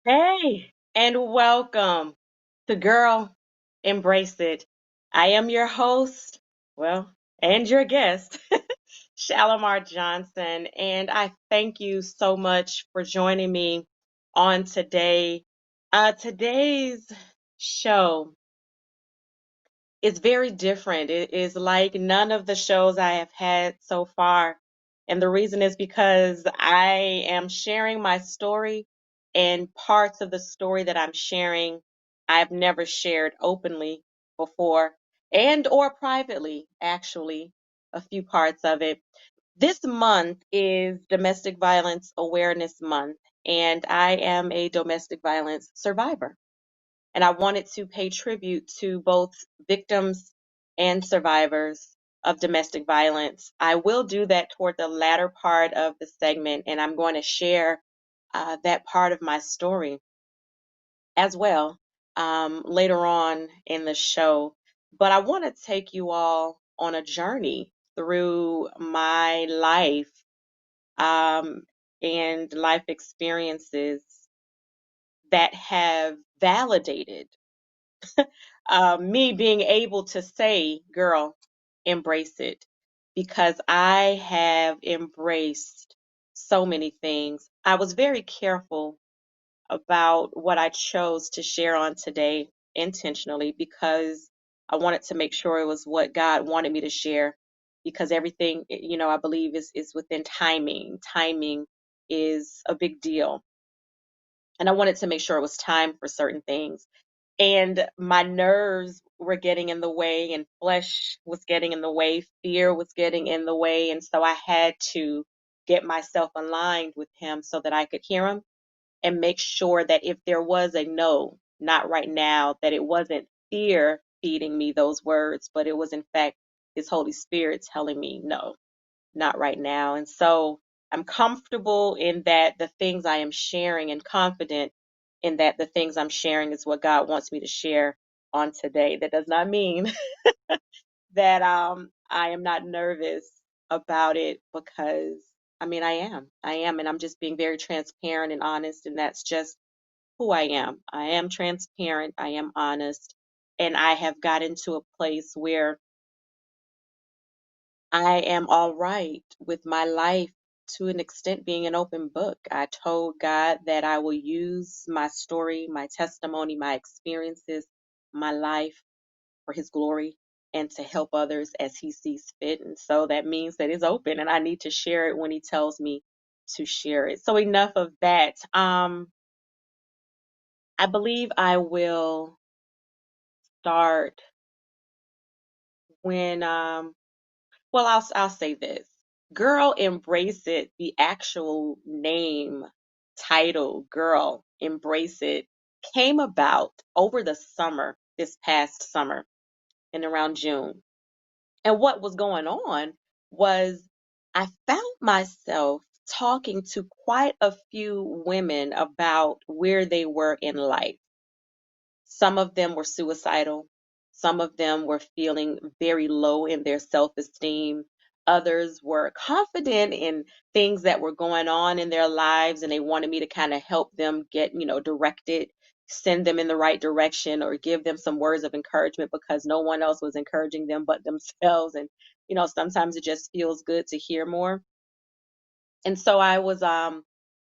Hey, and welcome to Girl Embrace It. I am your host, well, and your guest, Shalimar Johnson, and I thank you so much for joining me on today. Today's show is very different. It is like none of the shows I have had so far. And the reason is because I am sharing my story, and parts of the story that I'm sharing, I've never shared openly before and or privately, actually, a few parts of it. This month is Domestic Violence Awareness Month, and I am a domestic violence survivor. And I wanted to pay tribute to both victims and survivors of domestic violence. I will do that toward the latter part of the segment, and I'm going to share that part of my story as well later on in the show. But I want to take you all on a journey through my life um, and life experiences that have validated me being able to say, girl, embrace it, because I have embraced so many things. I was very careful about what I chose to share on today intentionally because I wanted to make sure it was what God wanted me to share, because everything, I believe is within timing. Timing is a big deal. And I wanted to make sure it was time for certain things, and my nerves were getting in the way, and flesh was getting in the way, fear was getting in the way, and so I had to get myself aligned with him so that I could hear him and make sure that if there was a no, not right now, that it wasn't fear feeding me those words, but it was in fact his Holy Spirit telling me no, not right now. And so I'm comfortable in that the things I am sharing, and confident in that the things I'm sharing is what God wants me to share on today. That does not mean that I am not nervous about it, because I mean I am, and I'm just being very transparent and honest, and that's just who I am. I am transparent, I am honest, and I have gotten to a place where I am all right with my life, to an extent being an open book. I told God that I will use my story, my testimony, my experiences, my life for His glory and to help others as He sees fit. And so that means that it's open, and I need to share it when He tells me to share it. So enough of that. I believe I will start when well, I'll say this. Girl Embrace It, the actual name, title, Girl Embrace It, came about over the summer, this past summer, and around June. And what was going on was I found myself talking to quite a few women about where they were in life. Some of them were suicidal. Some of them were feeling very low in their self esteem. Others were confident in things that were going on in their lives, and they wanted me to kind of help them get, directed, send them in the right direction, or give them some words of encouragement because no one else was encouraging them but themselves. And, sometimes it just feels good to hear more. And so I was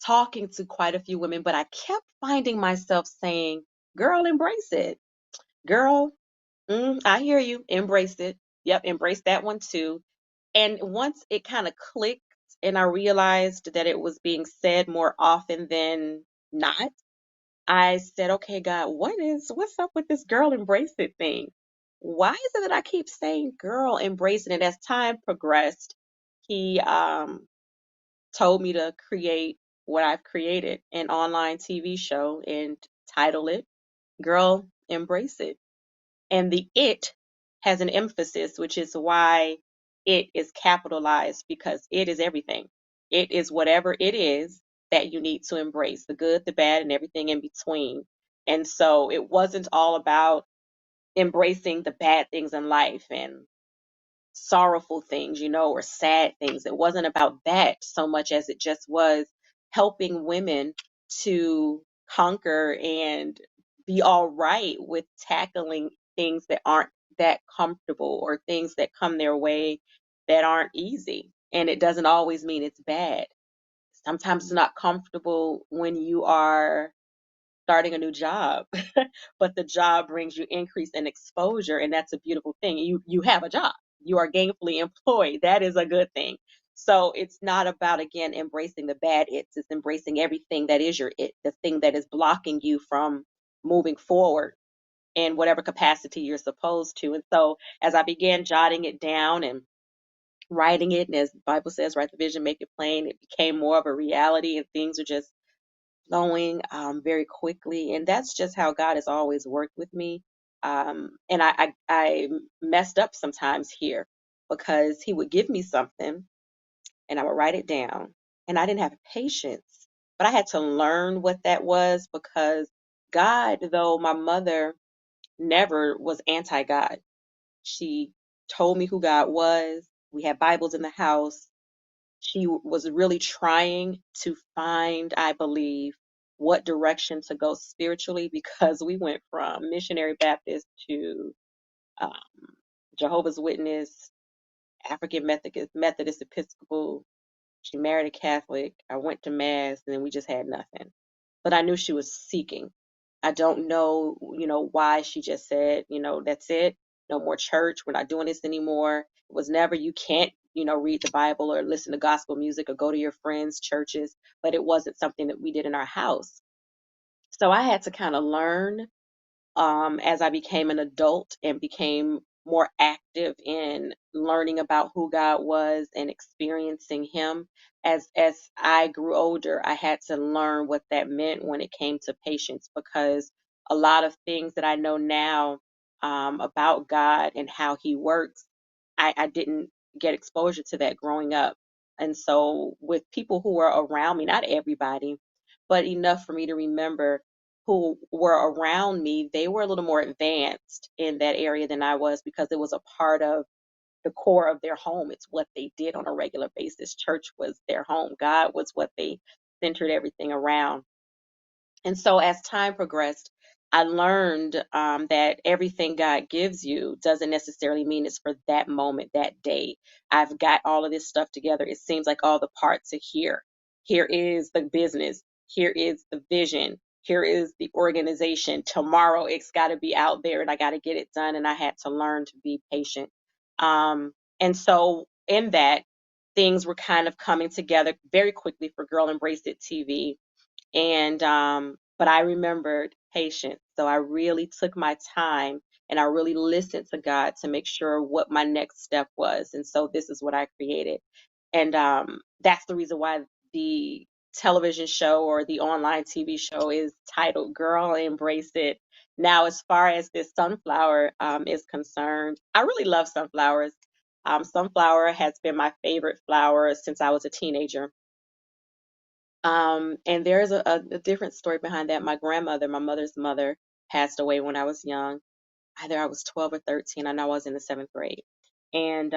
talking to quite a few women, but I kept finding myself saying, girl, embrace it. Girl, I hear you. Embrace it. Yep, embrace that one too. And once it kind of clicked and I realized that it was being said more often than not, I said, okay, God, what's up with this girl embrace it thing? Why is it that I keep saying girl embrace it? And as time progressed, he told me to create what I've created, an online TV show, and title it Girl Embrace It. And the it has an emphasis, which is why it is capitalized, because it is everything. It is whatever it is that you need to embrace, the good, the bad, and everything in between. And so it wasn't all about embracing the bad things in life and sorrowful things, or sad things. It wasn't about that so much as it just was helping women to conquer and be all right with tackling things that aren't that comfortable or things that come their way that aren't easy. And it doesn't always mean it's bad. Sometimes it's not comfortable when you are starting a new job, but the job brings you increase in exposure, and that's a beautiful thing. You have a job. You are gainfully employed. That is a good thing. So it's not about, again, embracing the bad it's embracing everything that is your it, the thing that is blocking you from moving forward in whatever capacity you're supposed to. And so as I began jotting it down and writing it, and as the Bible says, write the vision, make it plain, it became more of a reality, and things are just flowing very quickly. And that's just how God has always worked with me. And I messed up sometimes here because He would give me something and I would write it down, and I didn't have patience. But I had to learn what that was, because God, though my mother never was anti God, she told me who God was. We had Bibles in the house. She was really trying to find, I believe, what direction to go spiritually, because we went from missionary Baptist to um, Jehovah's Witness, African Methodist Episcopal. She married a Catholic. I went to Mass, and then we just had nothing. But I knew she was seeking. I don't know, why she just said, that's it. No more church. We're not doing this anymore. It was never, you can't, read the Bible or listen to gospel music or go to your friends' churches. But it wasn't something that we did in our house. So I had to kind of learn as I became an adult and became more active in learning about who God was and experiencing Him. As I grew older, I had to learn what that meant when it came to patience, because a lot of things that I know now about God and how He works, I didn't get exposure to that growing up. And so with people who were around me, not everybody, but enough for me to remember, who were around me, they were a little more advanced in that area than I was, because it was a part of the core of their home. It's what they did on a regular basis. Church was their home. God was what they centered everything around. And so as time progressed, I learned that everything God gives you doesn't necessarily mean it's for that moment, that day. I've got all of this stuff together. It seems like all the parts are here. Here is the business. Here is the vision. Here is the organization. Tomorrow it's got to be out there, and I got to get it done. And I had to learn to be patient. And so in that, things were kind of coming together very quickly for Girl Embrace It TV. And but I remembered patience. So I really took my time, and I really listened to God to make sure what my next step was. And so this is what I created. And that's the reason why the television show, or the online TV show, is titled Girl Embrace It. Now, as far as this sunflower is concerned, I really love sunflowers. Sunflower has been my favorite flower since I was a teenager. And there's a different story behind that. My grandmother, my mother's mother, passed away when I was young. Either I was 12 or 13. I know I was in the seventh grade. And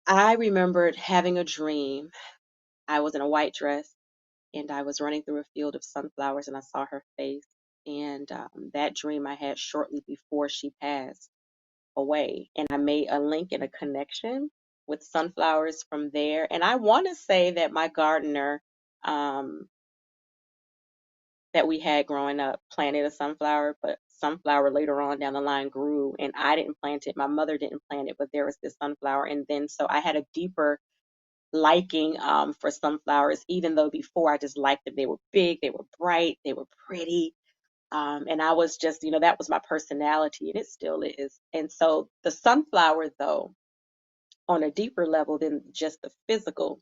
I remembered having a dream. I was in a white dress, and I was running through a field of sunflowers, and I saw her face. And that dream I had shortly before she passed away. And I made a link and a connection with sunflowers from there. And I want to say that my gardener, um, that we had growing up planted a sunflower, but sunflower later on down the line grew, and I didn't plant it. My mother didn't plant it, but there was this sunflower. And then so I had a deeper liking for sunflowers, even though before I just liked them. They were big, they were bright, they were pretty. And I was just, that was my personality, and it still is. And so the sunflower, though, on a deeper level than just the physical,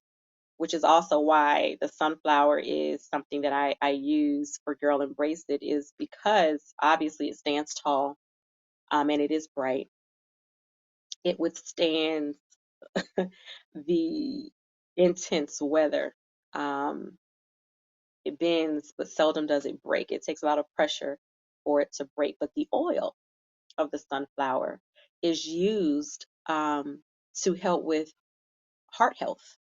which is also why the sunflower is something that I use for Girl Embrace It, is because obviously it stands tall, and it is bright. It withstands the intense weather. Um, it bends, but seldom does it break. It takes a lot of pressure for it to break. But the oil of the sunflower is used to help with heart health.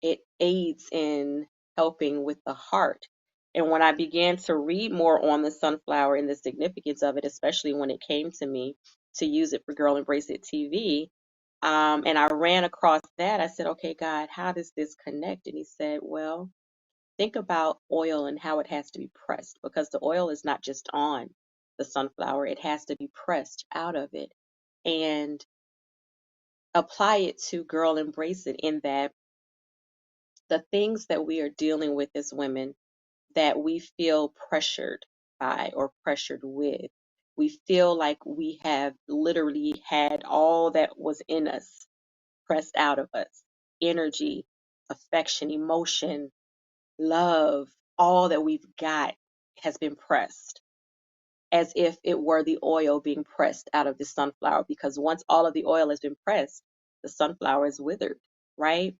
It aids in helping with the heart. And when I began to read more on the sunflower and the significance of it, especially when it came to me to use it for Girl Embrace It TV, and I ran across that, I said, okay, God, how does this connect? And he said, well, think about oil and how it has to be pressed, because the oil is not just on the sunflower, it has to be pressed out of it. And apply it to Girl Embrace It, in that the things that we are dealing with as women that we feel pressured by or pressured with, we feel like we have literally had all that was in us pressed out of us: energy, affection, emotion, love, all that we've got has been pressed, as if it were the oil being pressed out of the sunflower. Because once all of the oil has been pressed, the sunflower is withered, right?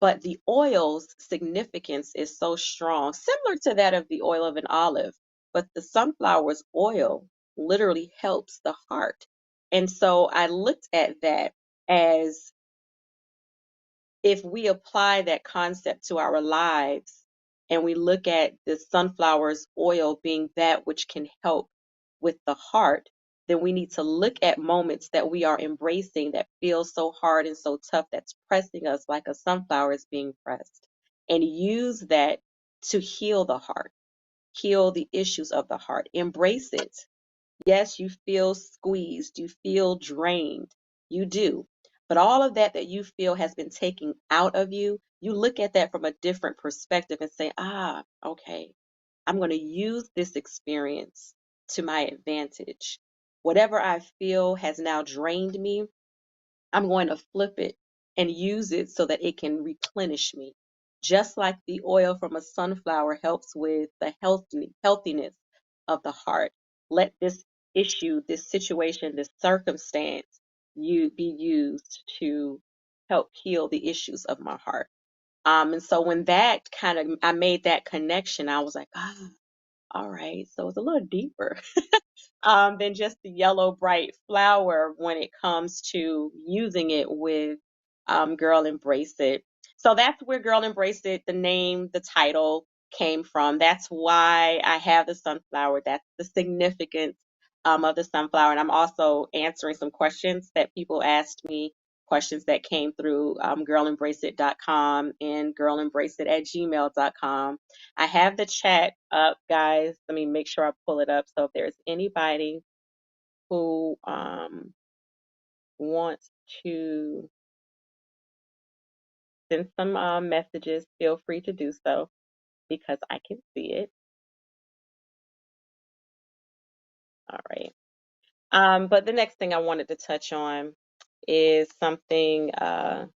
But the oil's significance is so strong, similar to that of the oil of an olive. But the sunflower's oil literally helps the heart. And so I looked at that as, if we apply that concept to our lives and we look at the sunflower's oil being that which can help with the heart, then we need to look at moments that we are embracing that feel so hard and so tough, that's pressing us like a sunflower is being pressed, and use that to heal the heart, heal the issues of the heart. Embrace it. Yes, you feel squeezed, you feel drained, you do. But all of that that you feel has been taken out of you, you look at that from a different perspective and say, okay, I'm going to use this experience to my advantage. Whatever I feel has now drained me, I'm going to flip it and use it so that it can replenish me. Just like the oil from a sunflower helps with the healthiness of the heart, let this issue, this situation, this circumstance be used to help heal the issues of my heart. And so when that I made that connection, I was like, all right, so it's a little deeper than just the yellow bright flower when it comes to using it with Girl Embrace It. So that's where Girl Embrace It, the name, the title came from. That's why I have the sunflower. That's the significance of the sunflower. And I'm also answering some questions that people asked me, questions that came through girlembraceit.com and girlembraceit@gmail.com. I have the chat up, guys. Let me make sure I pull it up. So if there's anybody who wants to send some messages, feel free to do so because I can see it. All right. But the next thing I wanted to touch on is something that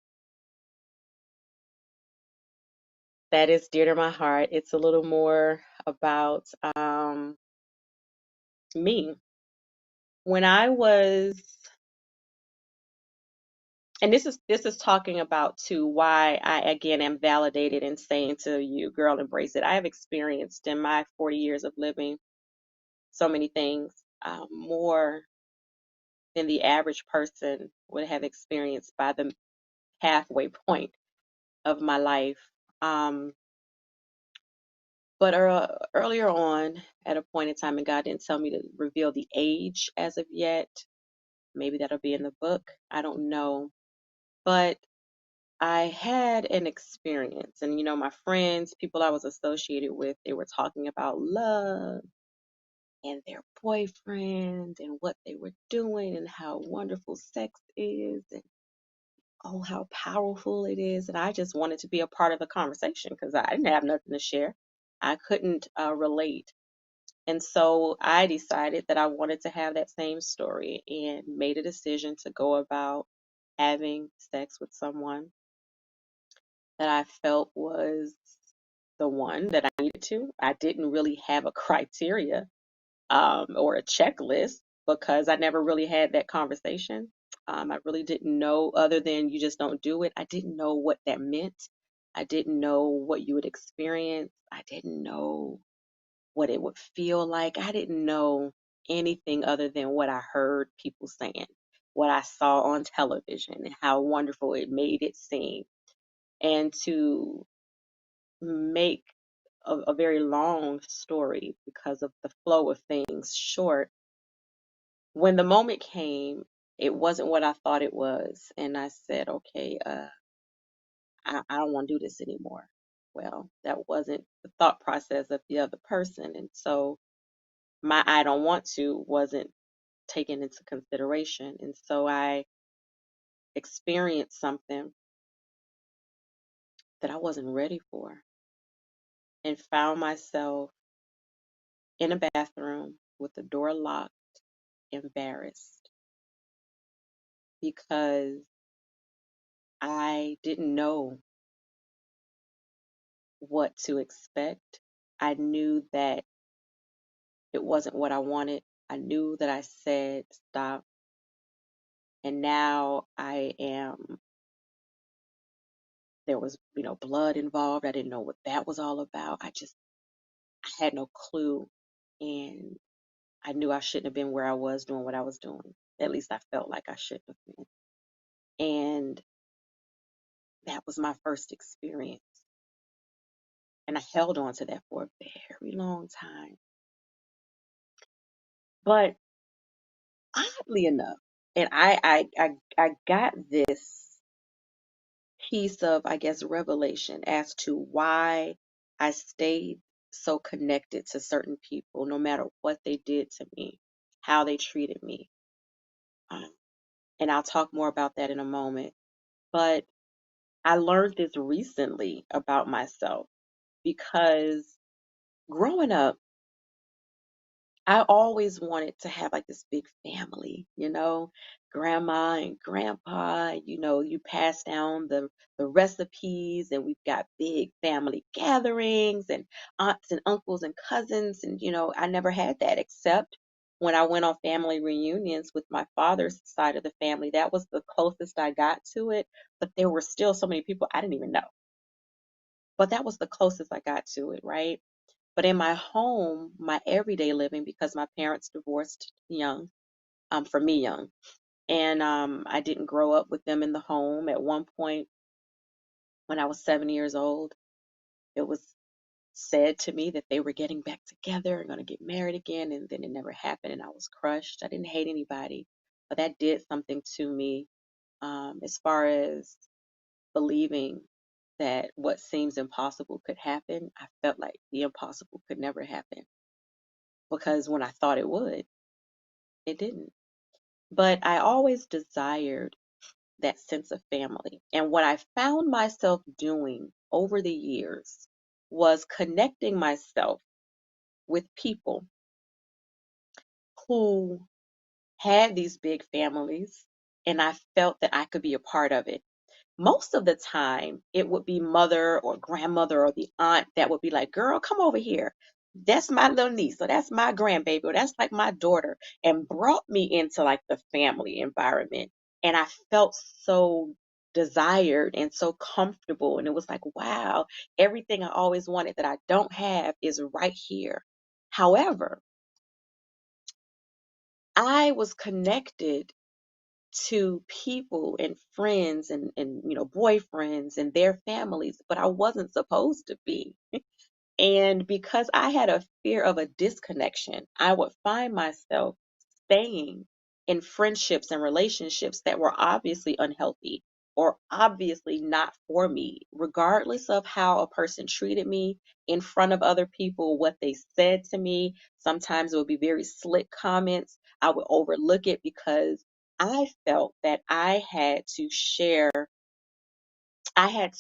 is dear to my heart. It's a little more about me. When I was, and this is talking about too why I again am validated in saying to you, girl, embrace it. I have experienced in my 40 years of living so many things, more than the average person would have experienced by the halfway point of my life. Um, but earlier on, at a point in time, and God didn't tell me to reveal the age as of yet. Maybe that'll be in the book. I don't know. But I had an experience, and my friends, people I was associated with, they were talking about love and their boyfriend and what they were doing and how wonderful sex is and oh, how powerful it is. And I just wanted to be a part of the conversation because I didn't have nothing to share. I couldn't relate. And so I decided that I wanted to have that same story and made a decision to go about having sex with someone that I felt was the one that I needed to. I didn't really have a criteria or a checklist because I never really had that conversation. I really didn't know, other than you just don't do it. I didn't know what that meant. I didn't know what you would experience. I didn't know what it would feel like. I didn't know anything other than what I heard people saying, what I saw on television, and how wonderful it made it seem. And to make a very long story because of the flow of things short, when the moment came, it wasn't what I thought it was. And I said, okay, I don't want to do this anymore. Well, that wasn't the thought process of the other person. And so my I don't want to wasn't taken into consideration. And so I experienced something that I wasn't ready for and found myself in a bathroom with the door locked, embarrassed because I didn't know what to expect. I knew that it wasn't what I wanted. I knew that I said stop. And now there was, blood involved. I didn't know what that was all about. I had no clue. And I knew I shouldn't have been where I was doing what I was doing. At least I felt like I shouldn't have been. And that was my first experience. And I held on to that for a very long time. But oddly enough, and I got this piece of, I guess, revelation as to why I stayed so connected to certain people, no matter what they did to me, how they treated me. Um, and I'll talk more about that in a moment. But I learned this recently about myself because growing up, I always wanted to have like this big family, grandma and grandpa, you pass down the recipes and we've got big family gatherings and aunts and uncles and cousins. And, I never had that except when I went on family reunions with my father's side of the family. That was the closest I got to it. But there were still so many people I didn't even know. But that was the closest I got to it, right? But in my home, my everyday living, because my parents divorced young, for me young, and I didn't grow up with them in the home. At one point, when I was 7 years old, it was said to me that they were getting back together and going to get married again, and then it never happened, and I was crushed. I didn't hate anybody, but that did something to me, as far as believing that what seems impossible could happen. I felt like the impossible could never happen because when I thought it would, it didn't. But I always desired that sense of family. And what I found myself doing over the years was connecting myself with people who had these big families, and I felt that I could be a part of it. Most of the time, it would be mother or grandmother or the aunt that would be like, girl, come over here. That's my little niece, or that's my grandbaby, or that's like my daughter, and brought me into like the family environment. And I felt so desired and so comfortable. And it was like, wow, everything I always wanted that I don't have is right here. However, I was connected to people and friends and boyfriends and their families, but I wasn't supposed to be. And because I had a fear of a disconnection, I would find myself staying in friendships and relationships that were obviously unhealthy or obviously not for me, regardless of how a person treated me in front of other people, what they said to me. Sometimes it would be very slick comments. I would overlook it because I felt that I had to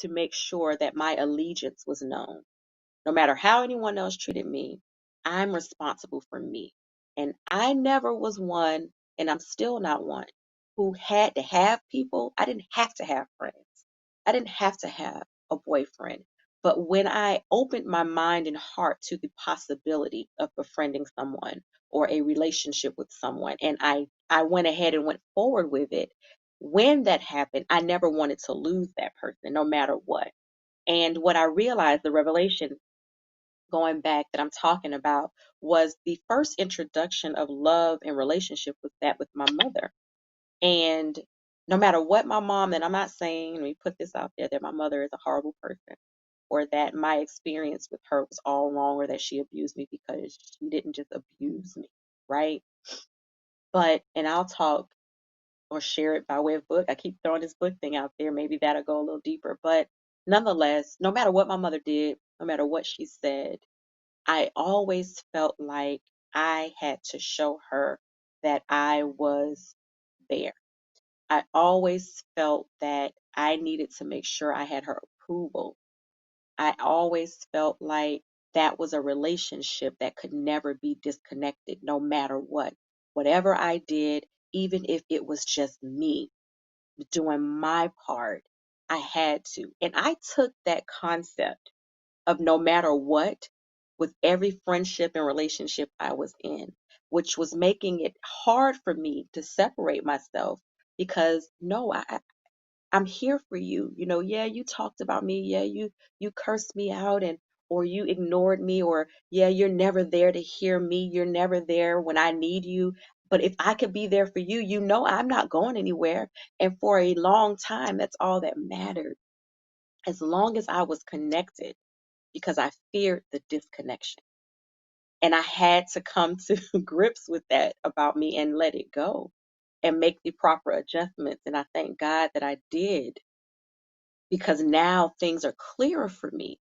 make sure that my allegiance was known. No matter how anyone else treated me, I'm responsible for me. And I never was one, and I'm still not one, who had to have people. I didn't have to have friends. I didn't have to have a boyfriend. But when I opened my mind and heart to the possibility of befriending someone or a relationship with someone, and I went ahead and went forward with it, when that happened, I never wanted to lose that person, no matter what. And what I realized, the revelation going back that I'm talking about, was the first introduction of love and relationship with that with my mother. And no matter what my mom, and I'm not saying, let me put this out there, that my mother is a horrible person. or that my experience with her was all wrong or that she abused me, because she didn't just abuse me, right? But, and I'll talk or share it by way of book. I keep throwing this book thing out there. Maybe that'll go a little deeper. But nonetheless, no matter what my mother did, no matter what she said, I always felt like I had to show her that I was there. I always felt that I needed to make sure I had her approval. I always felt like that was a relationship that could never be disconnected, no matter what. Whatever I did, even if it was just me doing my part, I had to. And I took that concept of no matter what with every friendship and relationship I was in, which was making it hard for me to separate myself, because no, I'm here for you. You know, yeah, you talked about me. Yeah, you cursed me out, and or you ignored me, or yeah, you're never there to hear me. You're never there when I need you. But if I could be there for you, you know I'm not going anywhere. And for a long time, that's all that mattered. As long as I was connected, because I feared the disconnection. And I had to come to grips with that about me and let it go and make the proper adjustments. And I thank God that I did, because now things are clearer for me.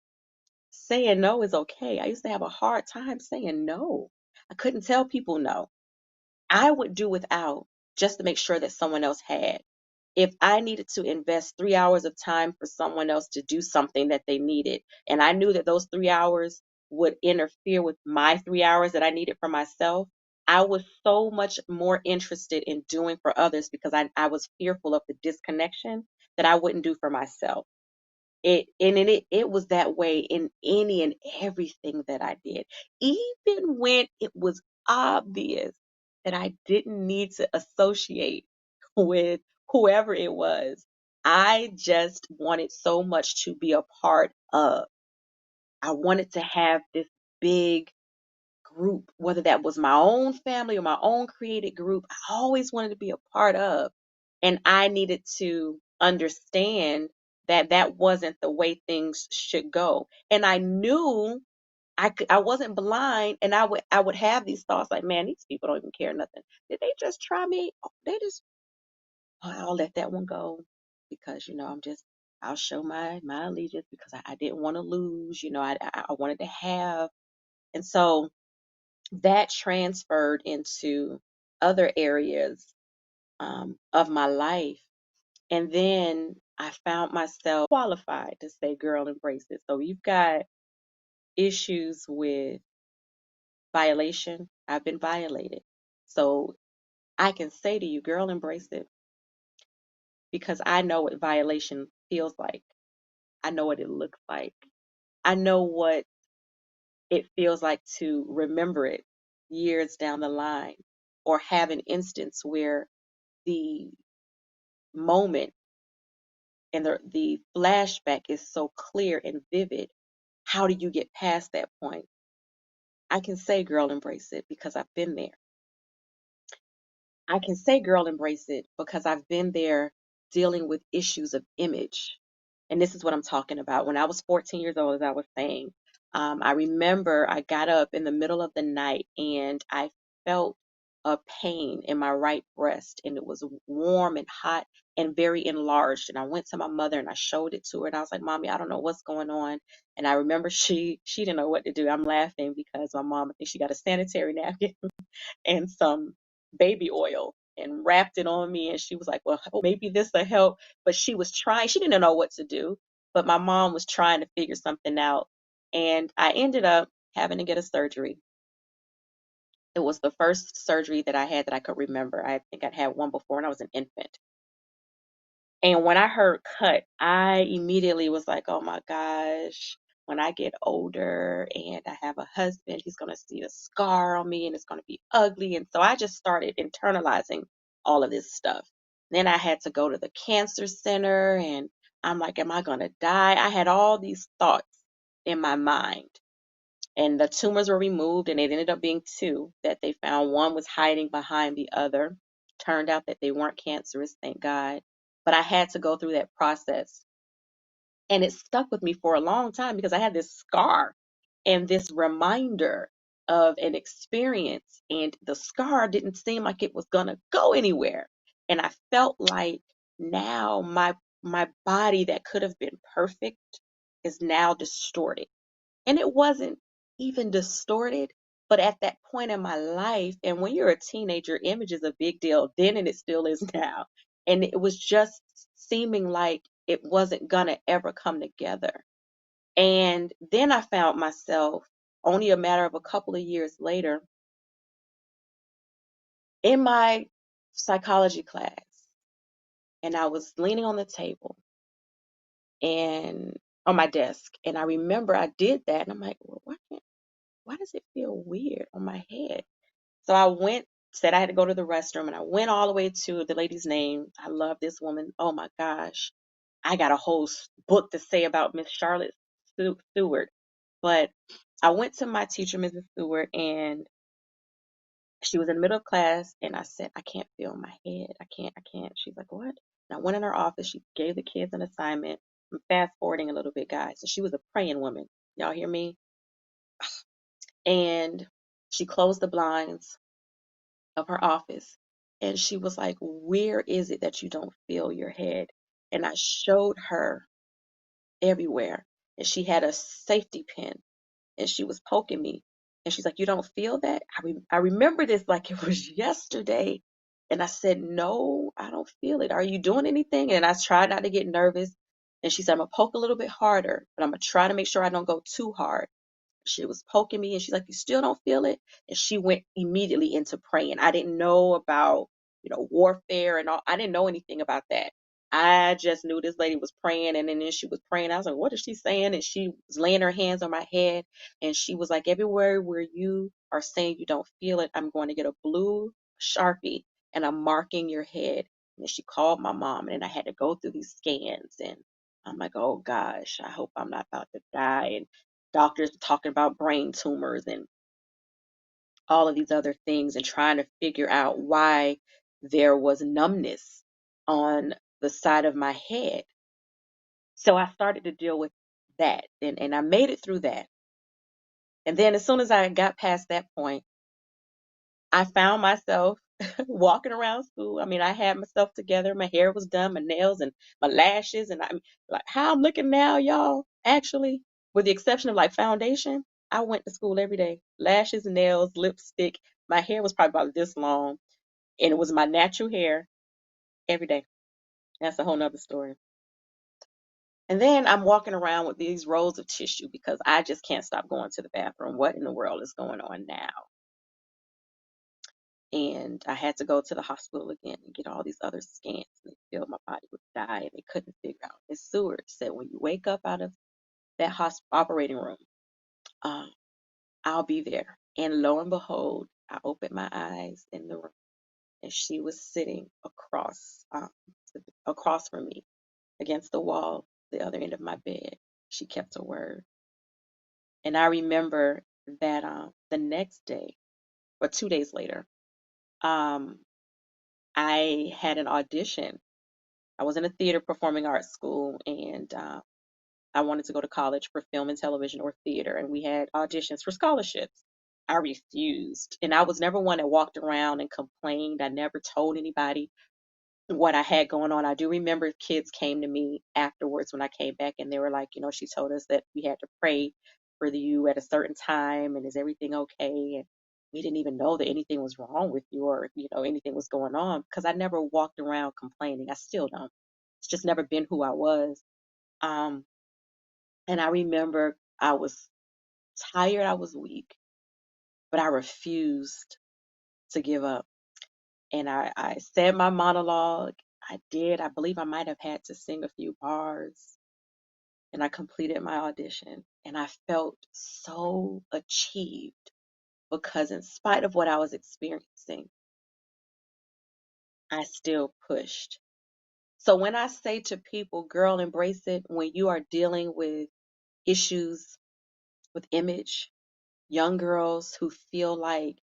Saying no is okay. I used to have a hard time saying no. I couldn't tell people no. I would do without just to make sure that someone else had. If I needed to invest 3 hours of time for someone else to do something that they needed, and I knew that those 3 hours would interfere with my 3 hours that I needed for myself, I was so much more interested in doing for others, because I was fearful of the disconnection that I wouldn't do for myself. It was that way in any and everything that I did, even when it was obvious that I didn't need to associate with whoever it was. I just wanted so much to be a part of. I wanted to have this big group, whether that was my own family or my own created group. I always wanted to be a part of. And I needed to understand that that wasn't the way things should go. And I knew I wasn't blind, and I would have these thoughts like, man, these people don't even care nothing. Did they just try me? Oh, they just, oh, I'll let that one go, because I'll show my allegiance, because I didn't want to lose. I wanted to have. And so that transferred into other areas of my life. And then I found myself qualified to say, girl, embrace it. So you've got issues with violation. I've been violated. So I can say to you, girl, embrace it, because I know what violation feels like. I know what it looks like. I know what it feels like to remember it years down the line, or have an instance where the moment and the flashback is so clear and vivid. How do you get past that point? I can say, girl, embrace it, because I've been there. I can say, girl, embrace it, because I've been there dealing with issues of image. And this is what I'm talking about. When I was 14 years old, as I was saying, I remember I got up in the middle of the night and I felt a pain in my right breast, and it was warm and hot and very enlarged. And I went to my mother and I showed it to her, and I was like, Mommy, I don't know what's going on. And I remember she didn't know what to do. I'm laughing because my mom, I think she got a sanitary napkin and some baby oil and wrapped it on me. And she was like, well, maybe this will help. But she was trying, she didn't know what to do. But my mom was trying to figure something out. And I ended up having to get a surgery. It was the first surgery that I had that I could remember. I think I'd had one before when I was an infant. And when I heard cut, I immediately was like, oh my gosh, when I get older and I have a husband, he's going to see a scar on me and it's going to be ugly. And so I just started internalizing all of this stuff. Then I had to go to the cancer center, and I'm like, am I going to die? I had all these thoughts in my mind. And the tumors were removed, and it ended up being two that they found. One was hiding behind the other. Turned out that they weren't cancerous, thank God. But I had to go through that process. And it stuck with me for a long time because I had this scar and this reminder of an experience, and the scar didn't seem like it was going to go anywhere. And I felt like now my body that could have been perfect is now distorted. And it wasn't even distorted, but at that point in my life, and when you're a teenager, image is a big deal then, and it still is now. And it was just seeming like it wasn't gonna ever come together. And then I found myself only a matter of a couple of years later in my psychology class, and I was leaning on the table and on my desk, and I remember I did that, and I'm like, well, why does it feel weird on my head? So I went, said I had to go to the restroom, and I went all the way to the lady's name. I love this woman. Oh my gosh. I got a whole book to say about Miss Charlotte Stewart. But I went to my teacher, Mrs. Stewart, and she was in the middle of class, and I said, I can't feel my head. I can't. She's like, what? And I went in her office. She gave the kids an assignment. I'm fast forwarding a little bit, guys. So she was a praying woman. Y'all hear me? And she closed the blinds of her office, and she was like, where is it that you don't feel your head? And I showed her everywhere, and she had a safety pin, and she was poking me, and she's like, you don't feel that? I remember this like it was yesterday. And I said, no, I don't feel it. Are you doing anything? And I tried not to get nervous, and she said, I'm gonna poke a little bit harder, but I'm gonna try to make sure I don't go too hard. She was poking me, and she's like, you still don't feel it? And she went immediately into praying. I didn't know about, warfare and all. I didn't know anything about that. I just knew this lady was praying, and then she was praying. I was like, what is she saying? And she was laying her hands on my head, and she was like, everywhere where you are saying you don't feel it, I'm going to get a blue Sharpie, and I'm marking your head. And then she called my mom, and I had to go through these scans, and I'm like, oh gosh, I hope I'm not about to die. And doctors talking about brain tumors and all of these other things, and trying to figure out why there was numbness on the side of my head. So I started to deal with that, and I made it through that. And then as soon as I got past that point, I found myself walking around school. I mean, I had myself together. My hair was done, my nails and my lashes, and I'm like, how I'm looking now, y'all. Actually, with the exception of like foundation, I went to school every day. Lashes, nails, lipstick. My hair was probably about this long, and it was my natural hair every day. That's a whole nother story. And then I'm walking around with these rolls of tissue because I just can't stop going to the bathroom. What in the world is going on now? And I had to go to the hospital again and get all these other scans. And they felt my body would die, and they couldn't figure out. Miss Seward said, when you wake up out of that operating room, um, I'll be there. And lo and behold, I opened my eyes in the room, and she was sitting across from me against the wall, the other end of my bed. She kept her word. And I remember that the next day, or 2 days later, um, I had an audition. I was in a theater performing arts school, and I wanted to go to college for film and television or theater, and we had auditions for scholarships. I refused, and I was never one that walked around and complained. I never told anybody what I had going on. I do remember kids came to me afterwards when I came back, and they were like, she told us that we had to pray for you at a certain time, and is everything okay? And we didn't even know that anything was wrong with you, or anything was going on, because I never walked around complaining. I still don't. It's just never been who I was. Um, and I remember I was tired, I was weak, but I refused to give up. And I said my monologue. I did. I believe I might have had to sing a few bars. And I completed my audition. And I felt so achieved because, in spite of what I was experiencing, I still pushed. So when I say to people, girl, embrace it, when you are dealing with issues with image, young girls who feel like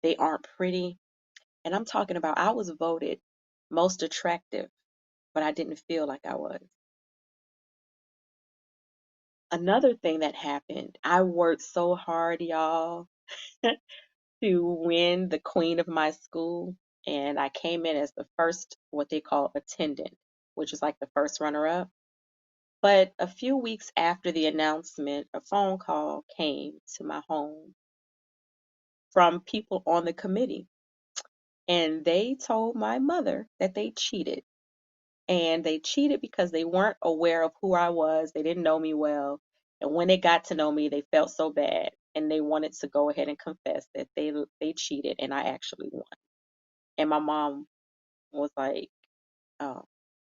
they aren't pretty, and I'm talking about, I was voted most attractive, but I didn't feel like I was. Another thing that happened, I worked so hard, y'all, to win the queen of my school. And I came in as the first, what they call attendant, which is like the first runner up. But a few weeks after the announcement, a phone call came to my home from people on the committee. And they told my mother that they cheated. And they cheated because they weren't aware of who I was. They didn't know me well. And when they got to know me, they felt so bad. And they wanted to go ahead and confess that they cheated and I actually won. And my mom was like, oh,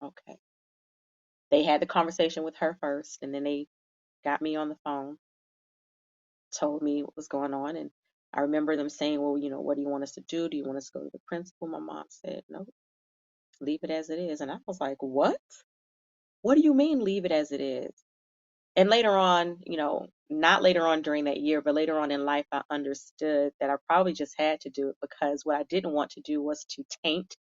okay. They had the conversation with her first, and then they got me on the phone, told me what was going on. And I remember them saying, well, what do you want us to do? Do you want us to go to the principal? My mom said, no, leave it as it is. And I was like, what? What do you mean leave it as it is? And later on, not later on during that year, but later on in life, I understood that I probably just had to do it because what I didn't want to do was to taint,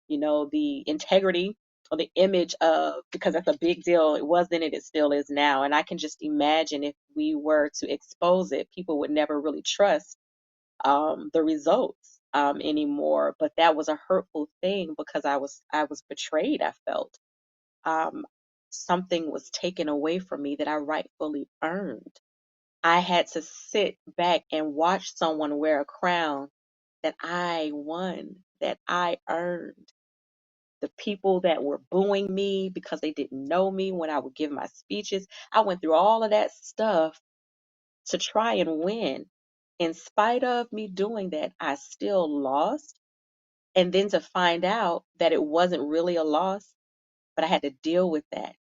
the integrity or the image of, because that's a big deal. It was then, it still is now. And I can just imagine if we were to expose it, people would never really trust the results anymore. But that was a hurtful thing because I was betrayed. I felt um, something was taken away from me that I rightfully earned. I had to sit back and watch someone wear a crown that I won, that I earned. The people that were booing me because they didn't know me when I would give my speeches, I went through all of that stuff to try and win. In spite of me doing that, I still lost. And then to find out that it wasn't really a loss, but I had to deal with that.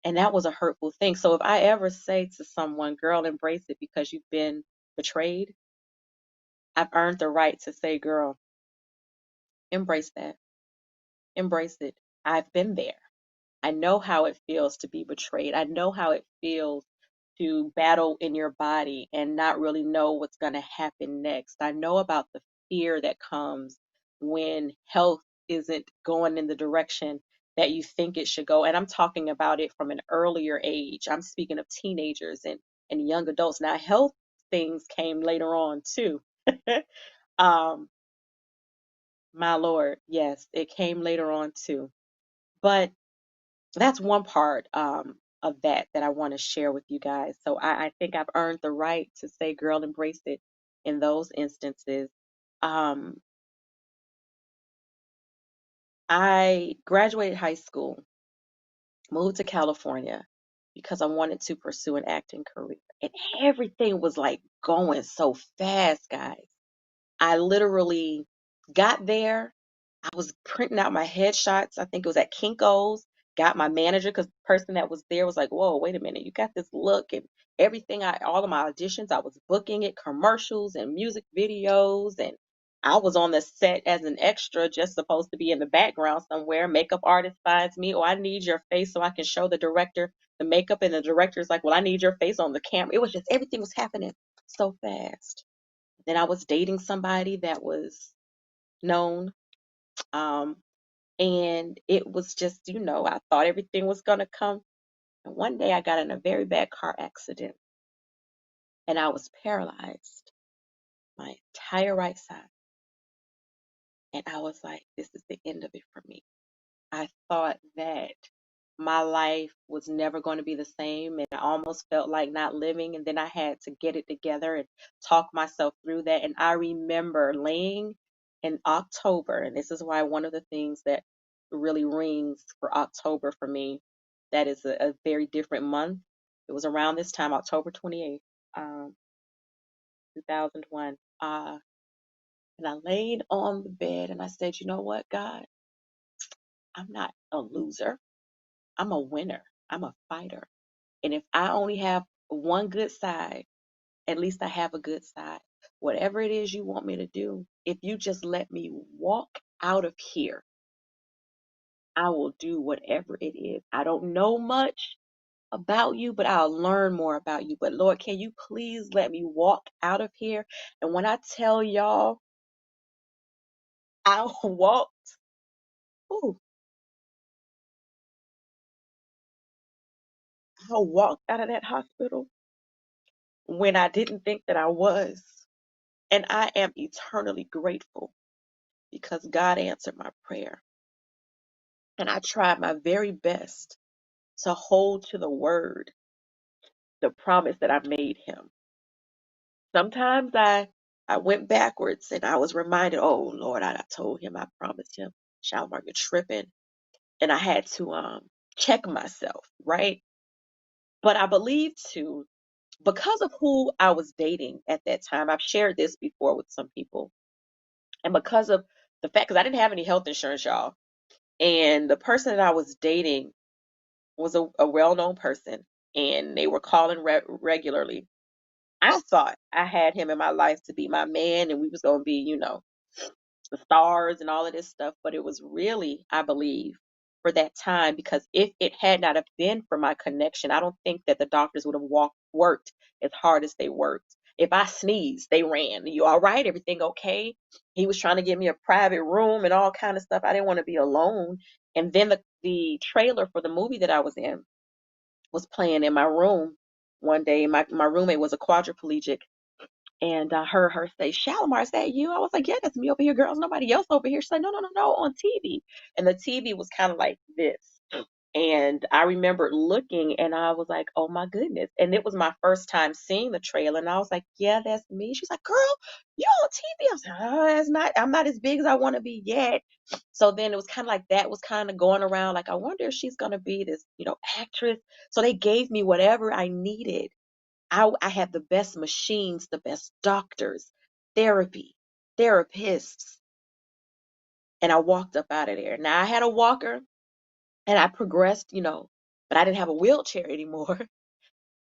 And that was a hurtful thing. So if I ever say to someone, girl, embrace it because you've been betrayed, I've earned the right to say, girl, embrace that. Embrace it. I've been there. I know how it feels to be betrayed. I know how it feels to battle in your body and not really know what's going to happen next. I know about the fear that comes when health isn't going in the direction that you think it should go. And I'm talking about it from an earlier age. I'm speaking of teenagers and young adults. Now, health things came later on too. um, my Lord, yes, it came later on too. But that's one part of that I want to share with you guys. So I think I've earned the right to say, girl, embrace it in those instances. Um, I graduated high school, moved to California because I wanted to pursue an acting career. And everything was like going so fast, guys. I literally got there. I was printing out my headshots. I think it was at Kinko's. Got my manager because the person that was there was like, "Whoa, wait a minute! You got this look and everything." All of my auditions, I was booking it, commercials and music videos, and I was on the set as an extra, just supposed to be in the background somewhere. Makeup artist finds me, "Oh, I need your face so I can show the director the makeup," and the director's like, "Well, I need your face on the camera." It was just everything was happening so fast. Then I was dating somebody that was known. Um, and it was just, I thought everything was going to come. And one day I got in a very bad car accident and I was paralyzed, my entire right side. And I was like, this is the end of it for me. I thought that my life was never going to be the same, and I almost felt like not living. And then I had to get it together and talk myself through that. And I remember laying in October, and this is why one of the things that really rings for October for me, that is a very different month. It was around this time, October 28th, 2001. And I laid on the bed and I said, you know what, God, I'm not a loser. I'm a winner. I'm a fighter. And if I only have one good side, at least I have a good side. Whatever it is you want me to do, if you just let me walk out of here, I will do whatever it is. I don't know much about you, but I'll learn more about you. But Lord, can you please let me walk out of here? And when I tell y'all, I walked, ooh, I walked out of that hospital when I didn't think that I was. And I am eternally grateful because God answered my prayer. And I tried my very best to hold to the word, the promise that I made him. Sometimes I went backwards and I was reminded, oh Lord, I told him, I promised him, Shalimar, you're tripping. And I had to check myself, right? But I believe too, because of who I was dating at that time, I've shared this before with some people, and because of the fact, because I didn't have any health insurance, y'all, and the person that I was dating was a well-known person, and they were calling regularly. I thought I had him in my life to be my man, and we was gonna be, the stars and all of this stuff, but it was really, I believe, for that time, because if it had not have been for my connection, I don't think that the doctors would have worked as hard as they worked. If I sneezed, they ran. You all right? Everything okay? He was trying to give me a private room and all kind of stuff. I didn't want to be alone. And then the trailer for the movie that I was in was playing in my room one day. My roommate was a quadriplegic, and I heard her say, Shalimar, is that you? I was like, yeah, that's me over here, girls. Nobody else over here. She said, no, no, no, no, on TV. And the TV was kind of like this. And I remembered looking and I was like, oh my goodness. And it was my first time seeing the trailer. And I was like, yeah, that's me. She's like, girl, you on TV? I was like, oh, it's not, I'm not as big as I want to be yet. So then it was kind of like that was kind of going around. Like, I wonder if she's going to be this, actress. So they gave me whatever I needed. I had the best machines, the best doctors, therapy, therapists, and I walked up out of there. Now I had a walker and I progressed, but I didn't have a wheelchair anymore.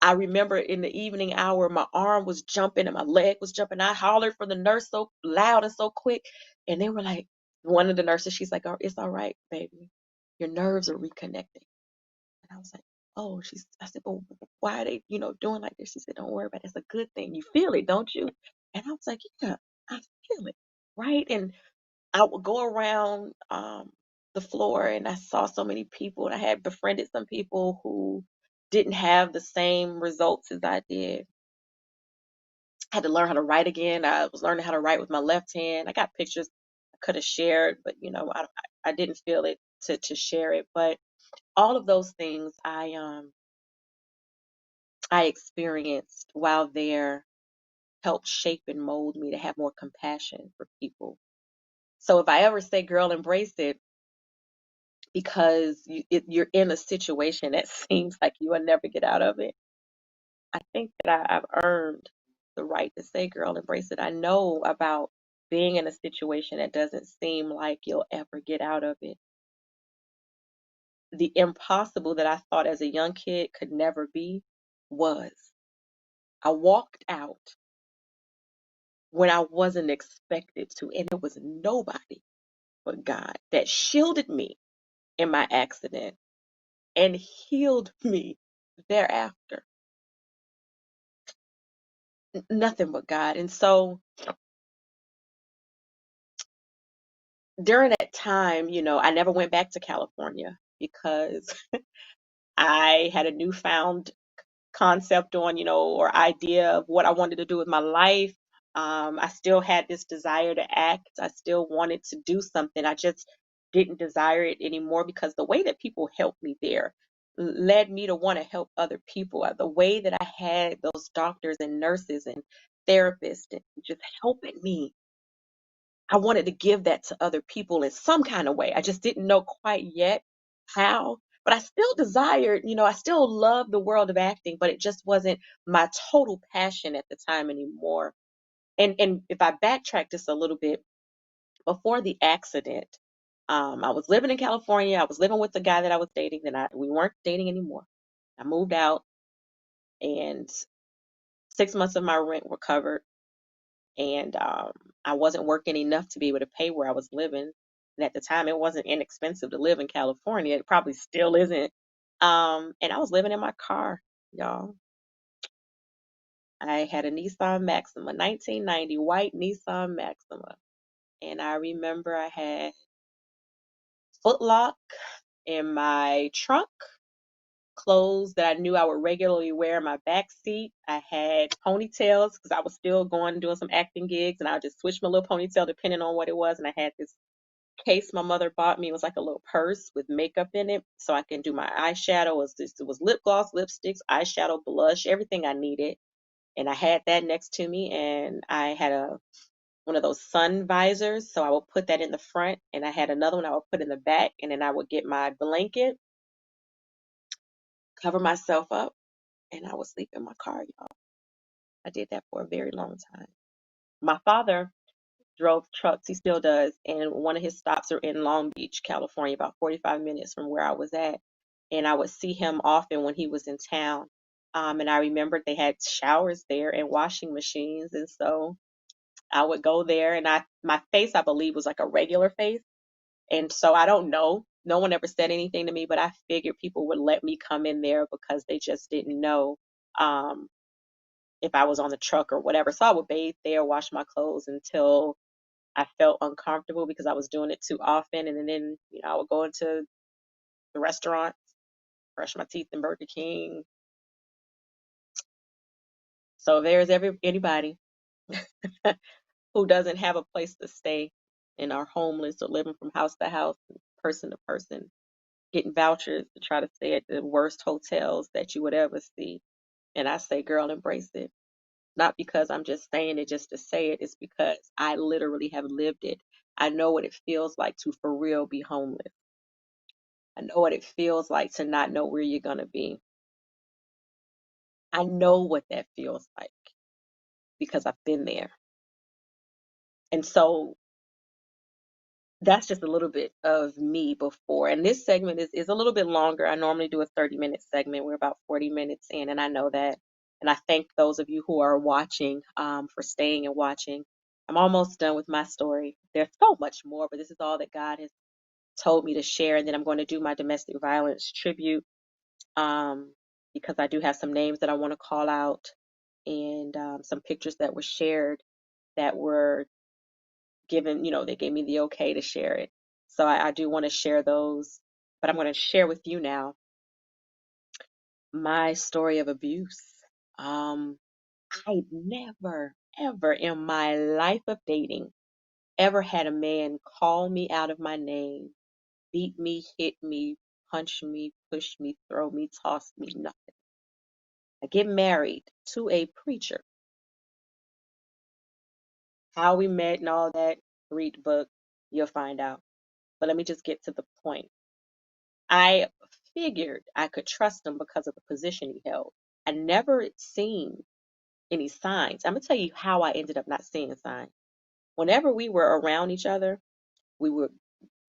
I remember in the evening hour, my arm was jumping and my leg was jumping. I hollered for the nurse so loud and so quick. And they were like, one of the nurses, she's like, oh, it's all right, baby. Your nerves are reconnecting. And I was like, oh, I said, well, why are they, doing like this? She said, don't worry about it. It's a good thing. You feel it, don't you? And I was like, yeah, I feel it. Right. And I would go around the floor and I saw so many people and I had befriended some people who didn't have the same results as I did. I had to learn how to write again. I was learning how to write with my left hand. I got pictures I could have shared, but I didn't feel it to share it. But all of those things I experienced while there helped shape and mold me to have more compassion for people. So if I ever say, girl, embrace it, because you're in a situation that seems like you will never get out of it, I think that I've earned the right to say, girl, embrace it. I know about being in a situation that doesn't seem like you'll ever get out of it. The impossible that I thought as a young kid could never be was. I walked out when I wasn't expected to. And it was nobody but God that shielded me in my accident and healed me thereafter. Nothing but God. And so during that time, I never went back to California because I had a newfound concept on, or idea of what I wanted to do with my life. I still had this desire to act. I still wanted to do something. I just didn't desire it anymore because the way that people helped me there led me to want to help other people. The way that I had those doctors and nurses and therapists and just helping me, I wanted to give that to other people in some kind of way. I just didn't know quite yet how, but I still desired, I still loved the world of acting, but it just wasn't my total passion at the time anymore. And if I backtrack just a little bit, before the accident, I was living in California. I was living with the guy that I was dating. Then we weren't dating anymore. I moved out, and 6 months of my rent were covered, and I wasn't working enough to be able to pay where I was living. And at the time, it wasn't inexpensive to live in California. It probably still isn't. And I was living in my car, y'all. I had a Nissan Maxima, 1990 white Nissan Maxima. And I remember I had footlock in my trunk, clothes that I knew I would regularly wear in my back seat. I had ponytails because I was still going and doing some acting gigs, and I would just switch my little ponytail depending on what it was. And I had this case my mother bought me. It was like a little purse with makeup in it, so I can do my eyeshadow. It was lip gloss, lipsticks, eyeshadow, blush, everything I needed. And I had that next to me, and I had one of those sun visors, so I would put that in the front, and I had another one I would put in the back, and then I would get my blanket, cover myself up, and I would sleep in my car, y'all. I did that for a very long time. My father drove trucks, he still does, and one of his stops are in Long Beach, California, about 45 minutes from where I was at. And I would see him often when he was in town. And I remembered they had showers there and washing machines, and so I would go there, and my face, I believe, was like a regular face. And so I don't know. No one ever said anything to me, but I figured people would let me come in there because they just didn't know um, if I was on the truck or whatever. So I would bathe there, wash my clothes until I felt uncomfortable because I was doing it too often. And then, I would go into the restaurant, brush my teeth in Burger King. So if there's anybody who doesn't have a place to stay and are homeless or living from house to house, person to person, getting vouchers to try to stay at the worst hotels that you would ever see. And I say, girl, embrace it. Not because I'm just saying it just to say it. It's because I literally have lived it. I know what it feels like to for real be homeless. I know what it feels like to not know where you're going to be. I know what that feels like because I've been there. And so that's just a little bit of me before. And this segment is a little bit longer. I normally do a 30-minute segment. We're about 40 minutes in, and I know that. And I thank those of you who are watching for staying and watching. I'm almost done with my story. There's so much more, but this is all that God has told me to share. And then I'm going to do my domestic violence tribute because I do have some names that I want to call out and some pictures that were shared that were given, they gave me the okay to share it. So I do want to share those, but I'm going to share with you now my story of abuse. I never, ever in my life of dating ever had a man call me out of my name, beat me, hit me, punch me, push me, throw me, toss me, nothing. I get married to a preacher. How we met and all that, read the book, you'll find out. But let me just get to the point. I figured I could trust him because of the position he held. I never seen any signs. I'm gonna tell you how I ended up not seeing signs. Whenever we were around each other, we would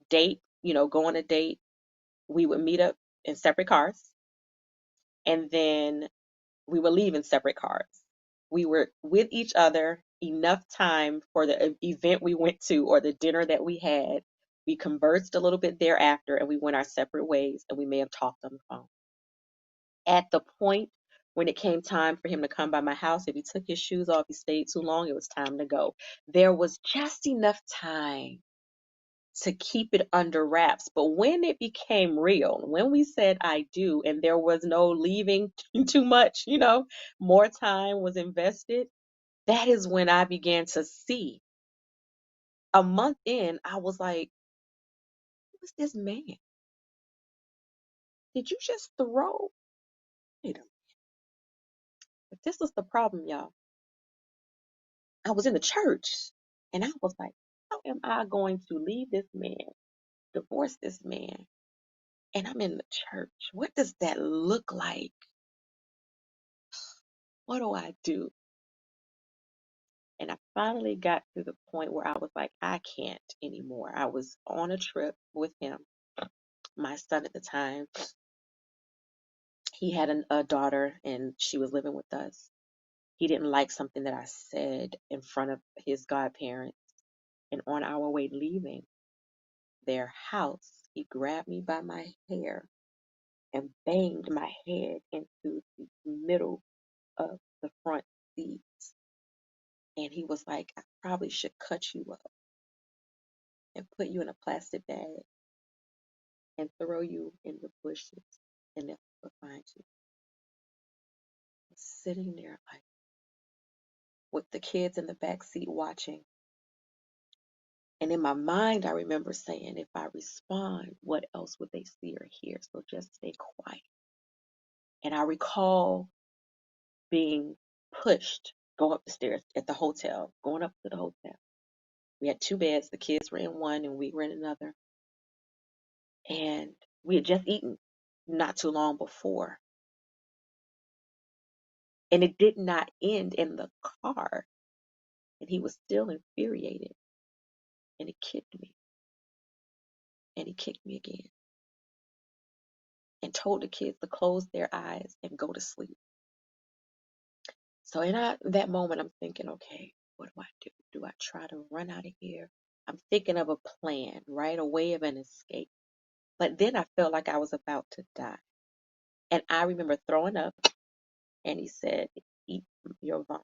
date, go on a date. We would meet up in separate cars, and then we would leave in separate cars. We were with each other enough time for the event we went to or the dinner that we had. We conversed a little bit thereafter, and we went our separate ways, and we may have talked on the phone. At the point when it came time for him to come by my house, if he took his shoes off, he stayed too long, it was time to go. There was just enough time to keep it under wraps. But when it became real, when we said I do, and there was no leaving too much, more time was invested, that is when I began to see. A month in, I was like, who is this man? Did you just throw? Wait a minute. But this was the problem, y'all. I was in the church and I was like, how am I going to leave this man, divorce this man, and I'm in the church? What does that look like? What do I do? And I finally got to the point where I was like, I can't anymore. I was on a trip with him, my son at the time. He had a daughter and she was living with us. He didn't like something that I said in front of his godparents. And on our way leaving their house, he grabbed me by my hair and banged my head into the middle of the front seat. And he was like, I probably should cut you up and put you in a plastic bag and throw you in the bushes. And if But mind you, sitting there like with the kids in the back seat watching. And in my mind, I remember saying, if I respond, what else would they see or hear? So just stay quiet. And I recall being pushed, go up the stairs at the hotel, going up to the hotel. We had two beds. The kids were in one and we were in another. And we had just eaten not too long before. And it did not end in the car. And he was still infuriated. And he kicked me. And he kicked me again. And told the kids to close their eyes and go to sleep. So in that moment, I'm thinking, okay, what do I do? Do I try to run out of here? I'm thinking of a plan, right? A way of an escape. But then I felt like I was about to die. And I remember throwing up, and he said, eat your vomit.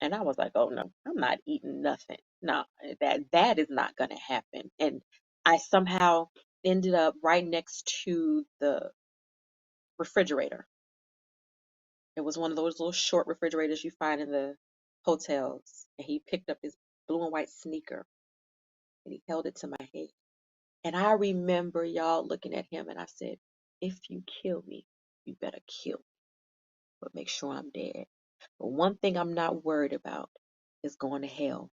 And I was like, oh no, I'm not eating nothing. No, that is not gonna happen. And I somehow ended up right next to the refrigerator. It was one of those little short refrigerators you find in the hotels. And he picked up his blue and white sneaker and he held it to my head. And I remember y'all looking at him and I said, if you kill me, you better kill me, but make sure I'm dead. But one thing I'm not worried about is going to hell.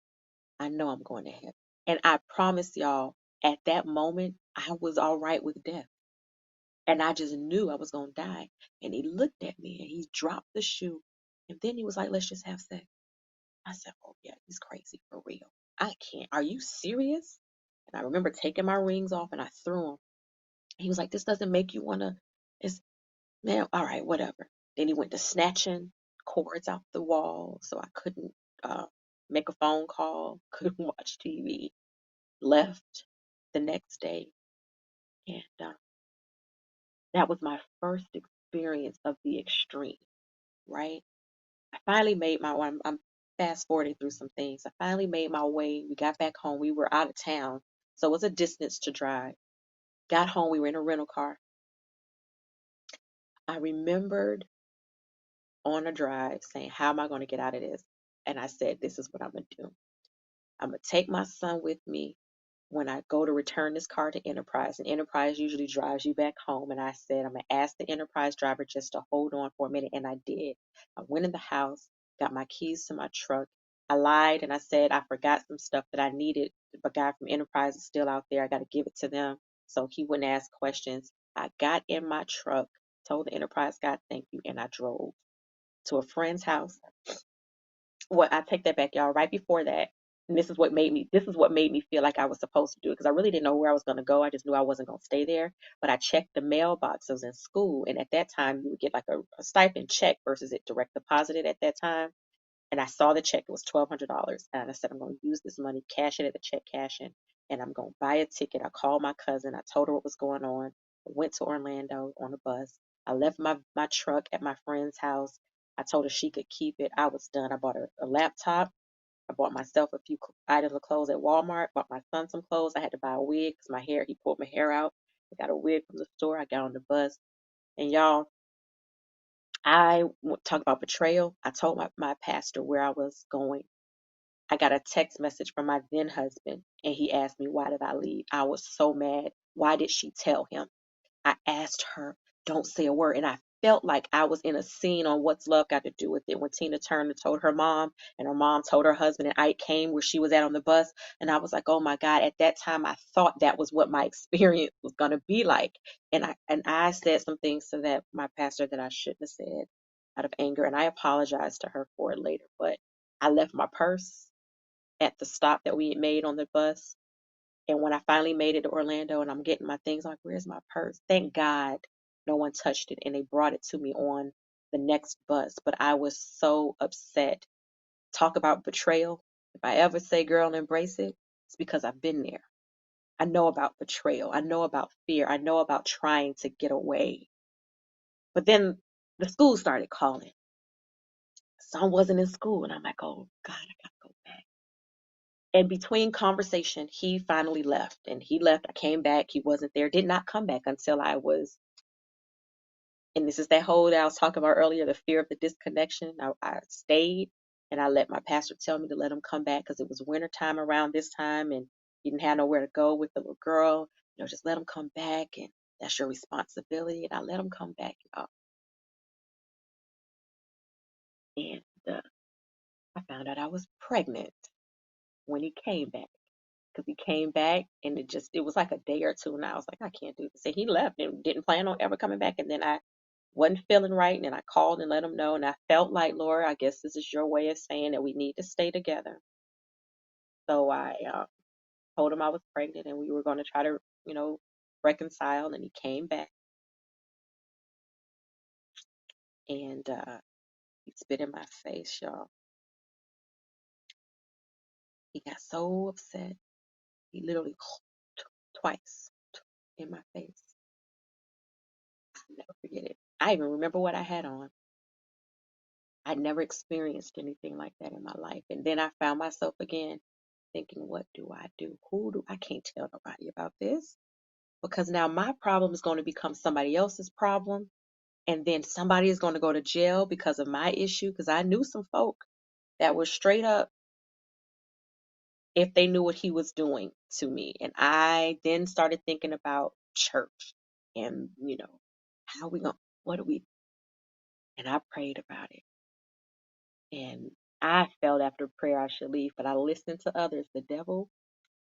I know I'm going to heaven. And I promise y'all, at that moment, I was all right with death. And I just knew I was going to die. And he looked at me and he dropped the shoe. And then he was like, let's just have sex. I said, oh, yeah, he's crazy for real. I can't. Are you serious? And I remember taking my rings off and I threw them. He was like, this doesn't make you want to. It's, man, all right, whatever. Then he went to snatching cords out the wall so I couldn't make a phone call, couldn't watch TV. Left the next day. And that was my first experience of the extreme, right? I finally made I'm fast forwarding through some things. I finally made my way. We got back home. We were out of town. So it was a distance to drive. Got home. We were in a rental car. I remembered on a drive saying, how am I going to get out of this? And I said, this is what I'm going to do. I'm going to take my son with me when I go to return this car to Enterprise. And Enterprise usually drives you back home. And I said, I'm going to ask the Enterprise driver just to hold on for a minute. And I did. I went in the house, got my keys to my truck. I lied and I said I forgot some stuff that I needed. The guy from Enterprise is still out there. I got to give it to them so he wouldn't ask questions. I got in my truck, told the Enterprise guy thank you, and I drove to a friend's house. Well, I take that back, y'all. Right before that, and this is what made me feel like I was supposed to do it because I really didn't know where I was going to go. I just knew I wasn't going to stay there. But I checked the mailboxes in school, and at that time you would get like a stipend check versus it direct deposited at that time. And I saw the check; it was $1,200, and I said I'm going to use this money, cash it at the check cashing, and I'm going to buy a ticket. I called my cousin. I told her what was going on. I went to Orlando on a bus. I left my truck at my friend's house. I told her she could keep it. I was done. I bought a laptop. I bought myself a few items of clothes at Walmart. Bought my son some clothes. I had to buy a wig because he pulled my hair out. I got a wig from the store. I got on the bus. And y'all, talk about betrayal. I told my pastor where I was going. I got a text message from my then husband, and he asked me, why did I leave? I was so mad. Why did she tell him? I asked her, don't say a word. And I felt like I was in a scene on What's Love Got to Do with It when Tina Turner told her mom and her mom told her husband and Ike came where she was at on the bus. And I was like, oh my God, at that time I thought that was what my experience was going to be like. And I said some things to that my pastor that I shouldn't have said out of anger. And I apologized to her for it later. But I left my purse at the stop that we had made on the bus. And when I finally made it to Orlando and I'm getting my things, I'm like, where's my purse? Thank God no one touched it and they brought it to me on the next bus. But I was so upset. Talk about betrayal. If I ever say, girl, embrace it, it's because I've been there. I know about betrayal. I know about fear. I know about trying to get away. But then the school started calling. Son wasn't in school. And I'm like, oh God, I gotta go back. And between conversation, he finally left. And he left. I came back. He wasn't there. Did not come back until I was And this is that whole that I was talking about earlier, the fear of the disconnection. I stayed and I let my pastor tell me to let him come back because it was winter time around this time and he didn't have nowhere to go with the little girl. Just let him come back and that's your responsibility. And I let him come back, y'all. And I found out I was pregnant when he came back. Because he came back and it was like a day or two and I was like, I can't do this. And he left and didn't plan on ever coming back. And then I wasn't feeling right and I called and let him know. And I felt like, Lord, I guess this is your way of saying that we need to stay together. So I told him I was pregnant and we were going to try to, reconcile. And he came back and he spit in my face, y'all. He got so upset. He literally twice in my face. I'll never forget it. I even remember what I had on. I'd never experienced anything like that in my life. And then I found myself again thinking, what do I do? I can't tell nobody about this because now my problem is going to become somebody else's problem. And then somebody is going to go to jail because of my issue. Because I knew some folk that were straight up if they knew what he was doing to me. And I then started thinking about church and, how we going, what do we, and I prayed about it. And I felt after prayer I should leave, but I listened to others. The devil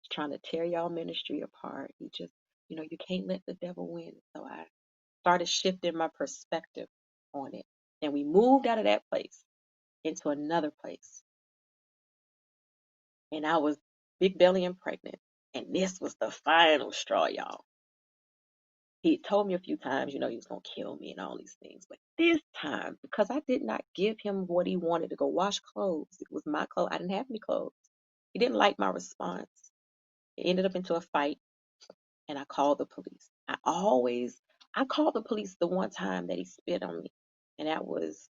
is trying to tear y'all ministry apart. He just, you can't let the devil win. So I started shifting my perspective on it. And we moved out of that place into another place. And I was big belly and pregnant. And this was the final straw, y'all. He told me a few times, he was going to kill me and all these things. But this time, because I did not give him what he wanted to go wash clothes, it was my clothes. I didn't have any clothes. He didn't like my response. It ended up into a fight, and I called the police. I called the police the one time that he spit on me, and that was,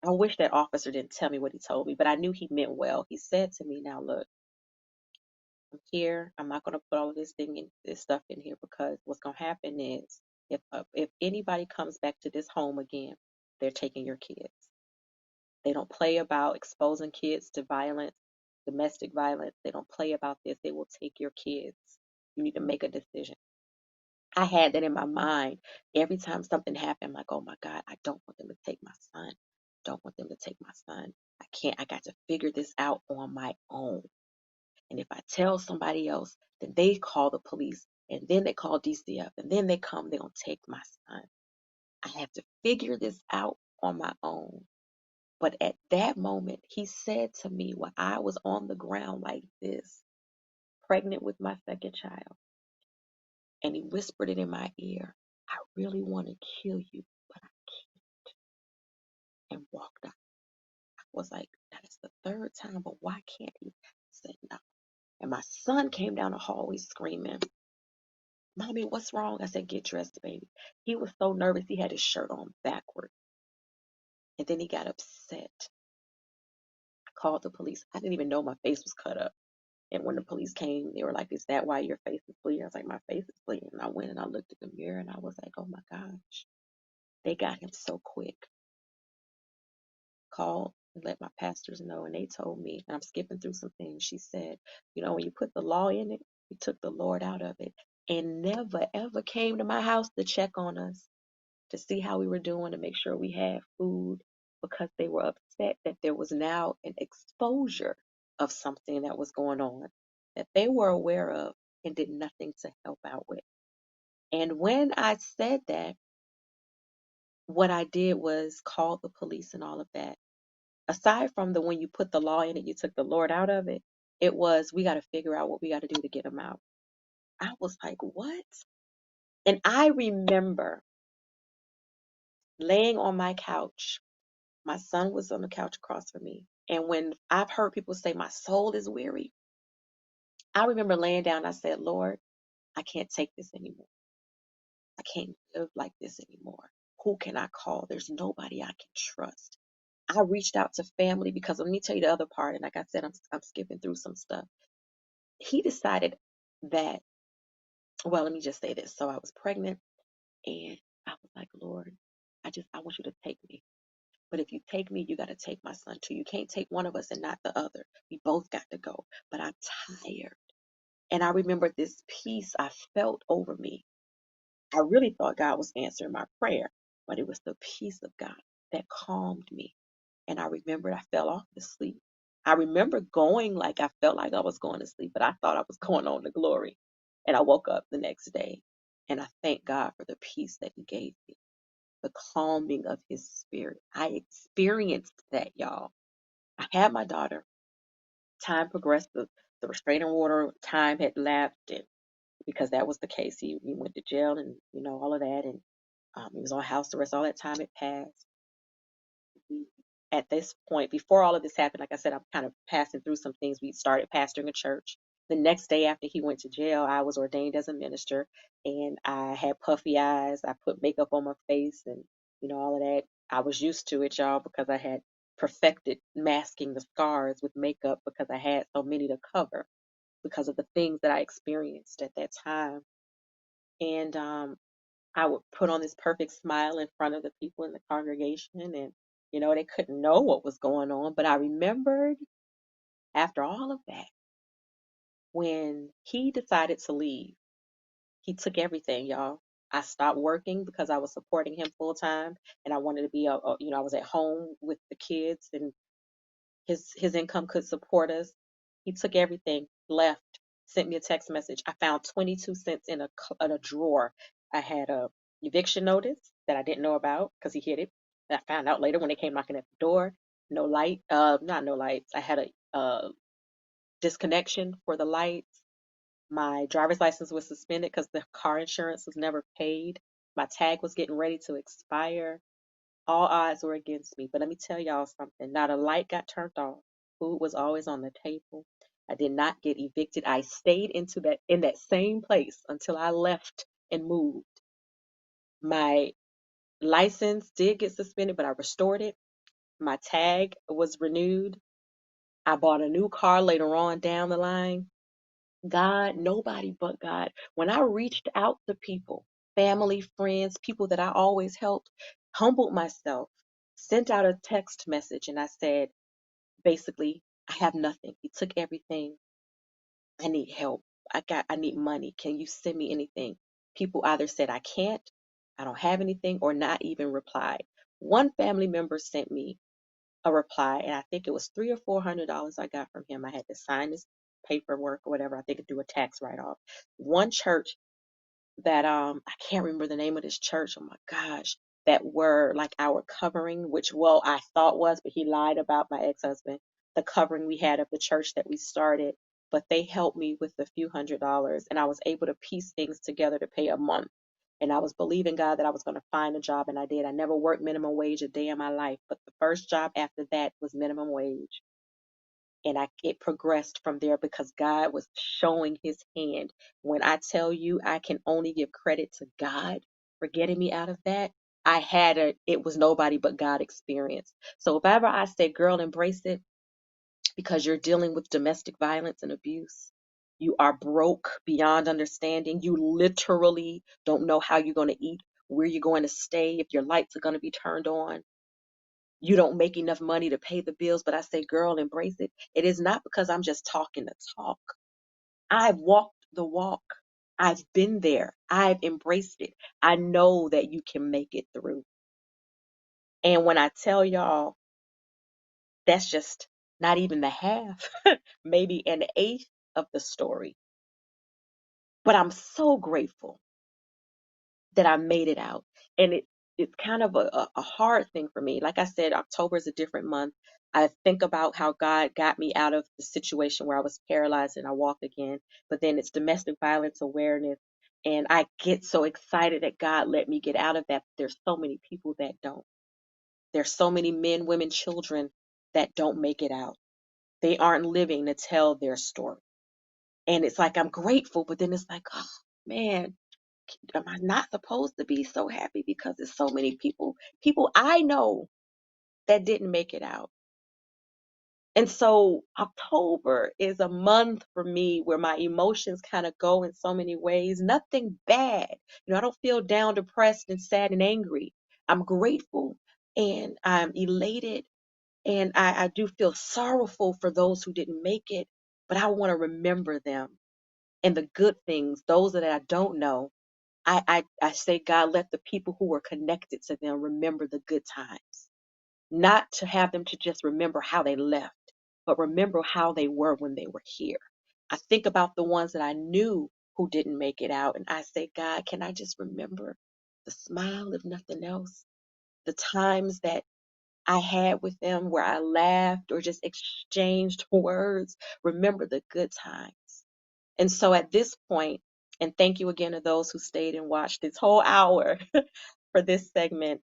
I wish that officer didn't tell me what he told me, but I knew he meant well. He said to me, now look, I'm here. I'm not going to put all of this stuff in here because what's going to happen is if anybody comes back to this home again, they're taking your kids. They don't play about exposing kids to violence, domestic violence. They don't play about this. They will take your kids. You need to make a decision. I had that in my mind. Every time something happened, I'm like, oh my God, I don't want them to take my son. Don't want them to take my son. I got to figure this out on my own. And if I tell somebody else, then they call the police and then they call DCF and then they come, they're going to take my son. I have to figure this out on my own. But at that moment, he said to me while I was on the ground like this, pregnant with my second child, and he whispered it in my ear, I really want to kill you, but I can't, and walked out. I was like, that is the third time, but why can't he? I said no. And my son came down the hallway screaming, Mommy, what's wrong? I said, get dressed, baby. He was so nervous, he had his shirt on backward. And then he got upset. I called the police. I didn't even know my face was cut up. And when the police came, they were like, is that why your face is bleeding? I was like, my face is bleeding. And I went and I looked in the mirror and I was like, oh my gosh, they got him so quick. Called and let my pastors know. And they told me, and I'm skipping through some things. She said, when you put the law in it, you took the Lord out of it and never, ever came to my house to check on us, to see how we were doing, to make sure we had food, because they were upset that there was now an exposure of something that was going on that they were aware of and did nothing to help out with. And when I said that, what I did was call the police and all of that. Aside from the when you put the law in it, you took the Lord out of it, it was we got to figure out what we got to do to get him out. I was like, what? And I remember laying on my couch. My son was on the couch across from me. And when I've heard people say my soul is weary, I remember laying down, I said, Lord, I can't take this anymore. I can't live like this anymore. Who can I call? There's nobody I can trust. I reached out to family because let me tell you the other part. And like I said, I'm skipping through some stuff. He decided that Well, let me just say this. So I was pregnant, and I was like, Lord, I want you to take me. But if you take me, you got to take my son too. You can't take one of us and not the other. We both got to go. But I'm tired. And I remember this peace I felt over me. I really thought God was answering my prayer, but it was the peace of God that calmed me. And I remembered I fell off to sleep. I remember going like I felt like I was going to sleep, but I thought I was going on to glory. And I woke up the next day, and I thank God for the peace that He gave me, the calming of His spirit. I experienced that, y'all. I had my daughter. Time progressed. The restraining order time had lapsed, and because that was the case, he went to jail, and all of that, and he was on house arrest. All that time had passed. At this point, before all of this happened, like I said, I'm kind of passing through some things. We started pastoring a church. The next day after he went to jail, I was ordained as a minister, and I had puffy eyes. I put makeup on my face, and all of that. I was used to it, y'all, because I had perfected masking the scars with makeup because I had so many to cover because of the things that I experienced at that time. And I would put on this perfect smile in front of the people in the congregation, and they couldn't know what was going on. But I remembered after all of that, when he decided to leave, he took everything, y'all. I stopped working because I was supporting him full time, and I wanted to be, I was at home with the kids, and his income could support us. He took everything, left, sent me a text message. I found 22 cents in a drawer. I had a eviction notice that I didn't know about because he hid it. And I found out later when they came knocking at the door. No light, not no lights. I had a disconnection for the lights. My driver's license was suspended because the car insurance was never paid. My tag was getting ready to expire. All odds were against me. But let me tell y'all something. Not a light got turned off. Food was always on the table. I did not get evicted. I stayed in that same place until I left and moved. My license did get suspended, but I restored it. My tag was renewed. I bought a new car later on down the line. God, nobody but God. When I reached out to people, family, friends, people that I always helped, humbled myself, sent out a text message, and I said, basically, I have nothing. He took everything. I need help. I need money. Can you send me anything? People either said I can't, I don't have anything, or not even replied. One family member sent me a reply, and I think it was $300 or $400 I got from him. I had to sign this paperwork or whatever. I think to do a tax write-off. One church that I can't remember the name of this church. Oh my gosh, that were like our covering, which well I thought was, but he lied about my ex-husband. The covering we had of the church that we started, but they helped me with a few $100s, and I was able to piece things together to pay a month. And I was believing God that I was going to find a job, and I did. I never worked minimum wage a day in my life, but the first job after that was minimum wage, and it progressed from there because God was showing his hand. When I tell you I can only give credit to God for getting me out of that, it was nobody but God experience. So if ever I say, girl, embrace it because you're dealing with domestic violence and abuse, you are broke beyond understanding. You literally don't know how you're going to eat, where you're going to stay, if your lights are going to be turned on. You don't make enough money to pay the bills, but I say, girl, embrace it. It is not because I'm just talking the talk. I've walked the walk. I've been there. I've embraced it. I know that you can make it through. And when I tell y'all, that's just not even the half, maybe an eighth of the story. But I'm so grateful that I made it out. And it's kind of a hard thing for me. Like I said, October is a different month. I think about how God got me out of the situation where I was paralyzed and I walk again. But then it's domestic violence awareness. And I get so excited that God let me get out of that. There's so many people that don't. There's so many men, women, children that don't make it out. They aren't living to tell their story. And it's like I'm grateful, but then it's like, oh man, am I not supposed to be so happy because there's so many people I know that didn't make it out. And so October is a month for me where my emotions kind of go in so many ways. Nothing bad. I don't feel down, depressed, and sad and angry. I'm grateful and I'm elated, and I do feel sorrowful for those who didn't make it, but I want to remember them and the good things, those that I don't know. I say, God, let the people who were connected to them remember the good times, not to have them to just remember how they left, but remember how they were when they were here. I think about the ones that I knew who didn't make it out, and I say, God, can I just remember the smile, if nothing else, the times that I had with them where I laughed or just exchanged words. Remember the good times. And so at this point, and thank you again to those who stayed and watched this whole hour for this segment,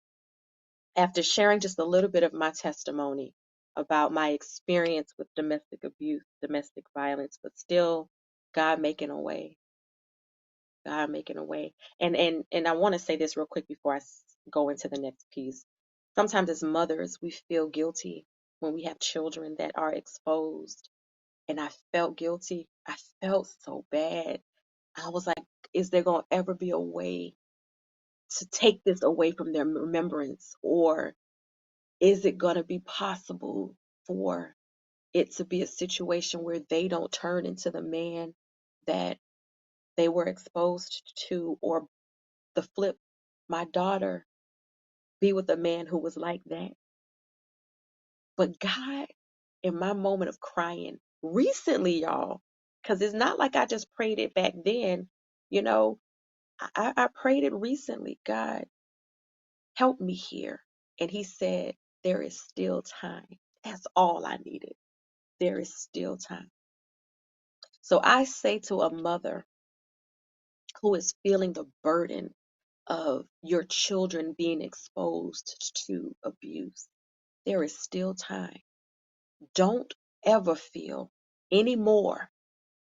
after sharing just a little bit of my testimony about my experience with domestic abuse, domestic violence, but still God making a way, God making a way. And I want to say this real quick before go into the next piece. Sometimes as mothers, we feel guilty when we have children that are exposed. And I felt guilty. I felt so bad. I was like, is there going to ever be a way to take this away from their remembrance? Or is it going to be possible for it to be a situation where they don't turn into the man that they were exposed to, or the flip, my daughter be with a man who was like that? But God, in my moment of crying recently, y'all, because it's not like I just prayed it back then, you know, I prayed it recently. God, help me here. And he said, there is still time. That's all I needed. There is still time. So I say to a mother who is feeling the burden of your children being exposed to abuse, there is still time. Don't ever feel anymore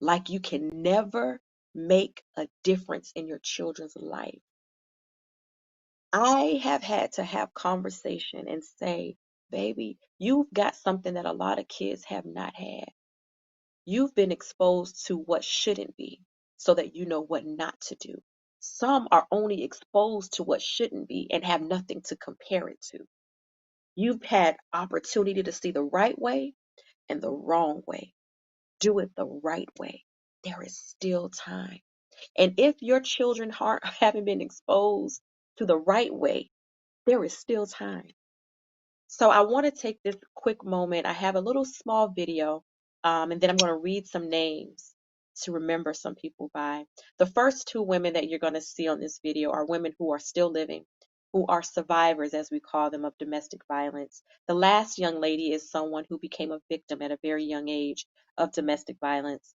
like you can never make a difference in your children's life. I have had to have conversation and say, baby, you've got something that a lot of kids have not had. You've been exposed to what shouldn't be so that you know what not to do. Some are only exposed to what shouldn't be and have nothing to compare it to. You've had opportunity to see the right way and the wrong way. Do it the right way. There is still time. And if your children haven't been exposed to the right way, there is still time. So I want to take this quick moment. I have a little small video, and then I'm going to read some names to remember some people by. The first two women that you're going to see on this video are women who are still living, who are survivors, as we call them, of domestic violence. The last young lady is someone who became a victim at a very young age of domestic violence.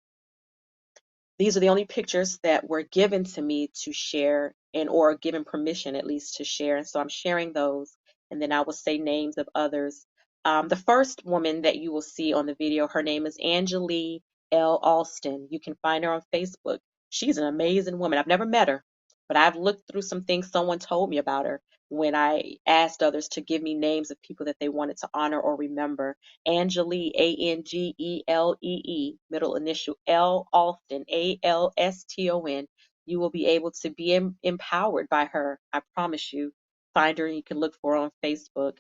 These are the only pictures that were given to me to share, and or given permission at least to share. And so I'm sharing those, and then I will say names of others. The first woman that you will see on the video, her name is Angelique L. Alston. You can find her on Facebook. She's an amazing woman. I've never met her, but I've looked through some things someone told me about her when I asked others to give me names of people that they wanted to honor or remember. Angelee, Angelee, middle initial L. Alston, Alston. You will be able to be empowered by her. I promise you. Find her and you can look for her on Facebook.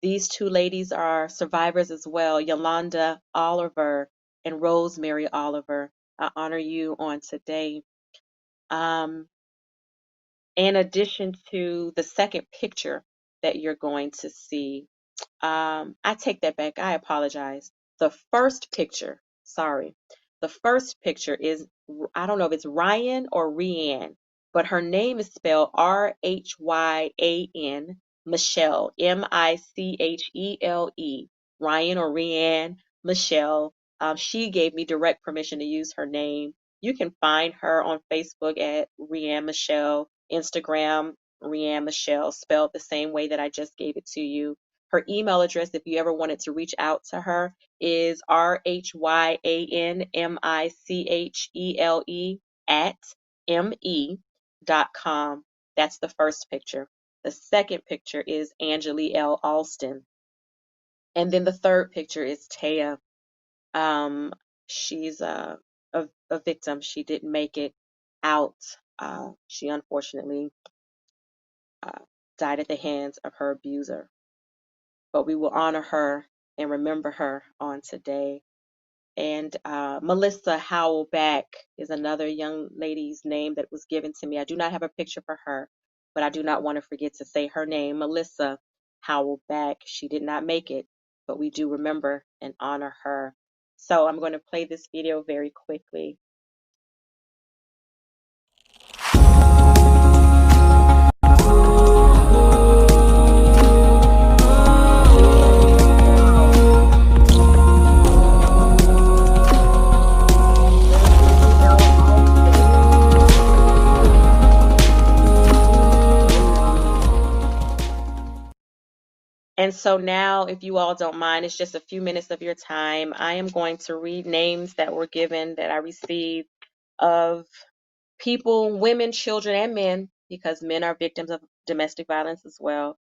These two ladies are survivors as well, Yolanda Oliver and Rosemary Oliver. I honor you on today. Um, in addition to the second picture that you're going to see, I take that back. I apologize. The first picture, sorry. The first picture is, I don't know if it's Ryan or Rianne, but her name is spelled Rhyan, Michelle, Michele. Ryan or Rianne Michelle. She gave me direct permission to use her name. You can find her on Facebook at Rianne Michelle, Instagram, Rianne Michelle, spelled the same way that I just gave it to you. Her email address, if you ever wanted to reach out to her, is RHYANMICHELE at me.com. That's the first picture. The second picture is Angelique L. Alston. And then the third picture is Taya. Um, she's a victim. She didn't make it out. She unfortunately uh, died at the hands of her abuser. But we will honor her and remember her on today. And Melissa Howellback is another young lady's name that was given to me. I do not have a picture for her, but I do not want to forget to say her name, Melissa Howellback. She did not make it, but we do remember and honor her. So I'm going to play this video very quickly. And so now, if you all don't mind, it's just a few minutes of your time. I am going to read names that were given that I received of people, women, children, and men, because men are victims of domestic violence as well,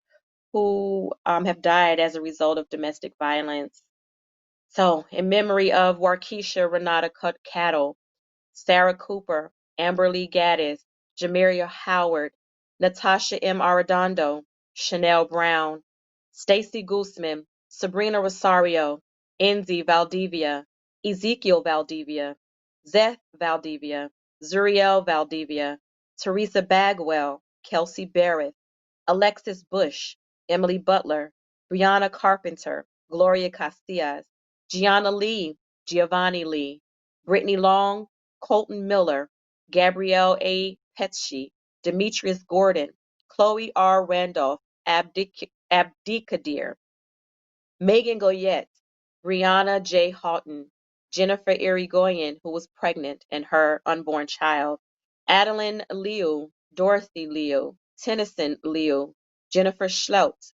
who have died as a result of domestic violence. So, in memory of Warkeisha Renata Cattle, Sarah Cooper, Amber Lee Gaddis, Jamiria Howard, Natasha M. Arredondo, Chanel Brown, Stacy Guzman, Sabrina Rosario, Enzi Valdivia, Ezekiel Valdivia, Zeth Valdivia, Zuriel Valdivia, Teresa Bagwell, Kelsey Barrett, Alexis Bush, Emily Butler, Brianna Carpenter, Gloria Casillas, Gianna Lee, Giovanni Lee, Brittany Long, Colton Miller, Gabrielle A. Petsche, Demetrius Gordon, Chloe R. Randolph, Abdikadir, Megan Goyette, Brianna J. Houghton, Jennifer Irigoyen, who was pregnant, and her unborn child, Adeline Liu, Dorothy Liu, Tennyson Liu, Jennifer Schlout,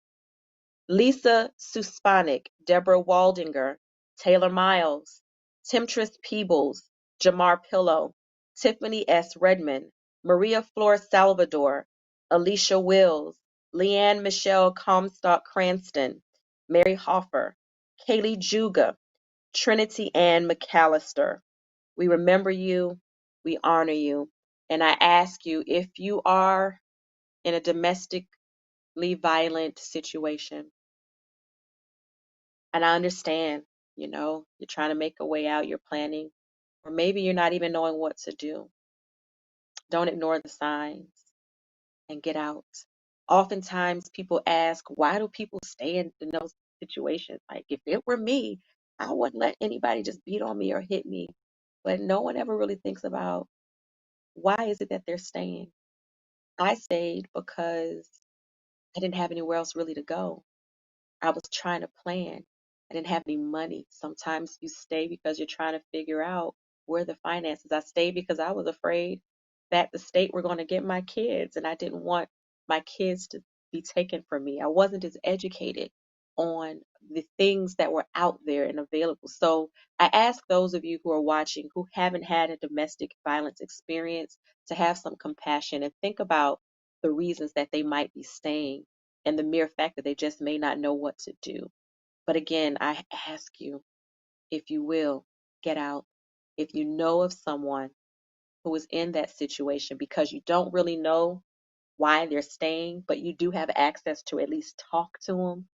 Lisa Suspanik, Deborah Waldinger, Taylor Miles, Temptress Peebles, Jamar Pillow, Tiffany S. Redmond, Maria Flor Salvador, Alicia Wills, Leanne Michelle Comstock Cranston, Mary Hoffer, Kaylee Juga, Trinity Ann McAllister. We remember you, we honor you, and I ask you, if you are in a domestically violent situation, and I understand, you're trying to make a way out, you're planning, or maybe you're not even knowing what to do. Don't ignore the signs and get out. Oftentimes people ask, why do people stay in those situations? Like, if it were me, I wouldn't let anybody just beat on me or hit me. But no one ever really thinks about, why is it that they're staying? I stayed because I didn't have anywhere else really to go. I was trying to plan. I didn't have any money. Sometimes you stay because you're trying to figure out where the finances. I stayed because I was afraid that the state were going to get my kids, and I didn't want my kids to be taken from me. I wasn't as educated on the things that were out there and available. So I ask those of you who are watching who haven't had a domestic violence experience to have some compassion and think about the reasons that they might be staying, and the mere fact that they just may not know what to do. But again, I ask you, if you will, get out. If you know of someone who is in that situation, because you don't really know why they're staying, but you do have access to at least talk to them,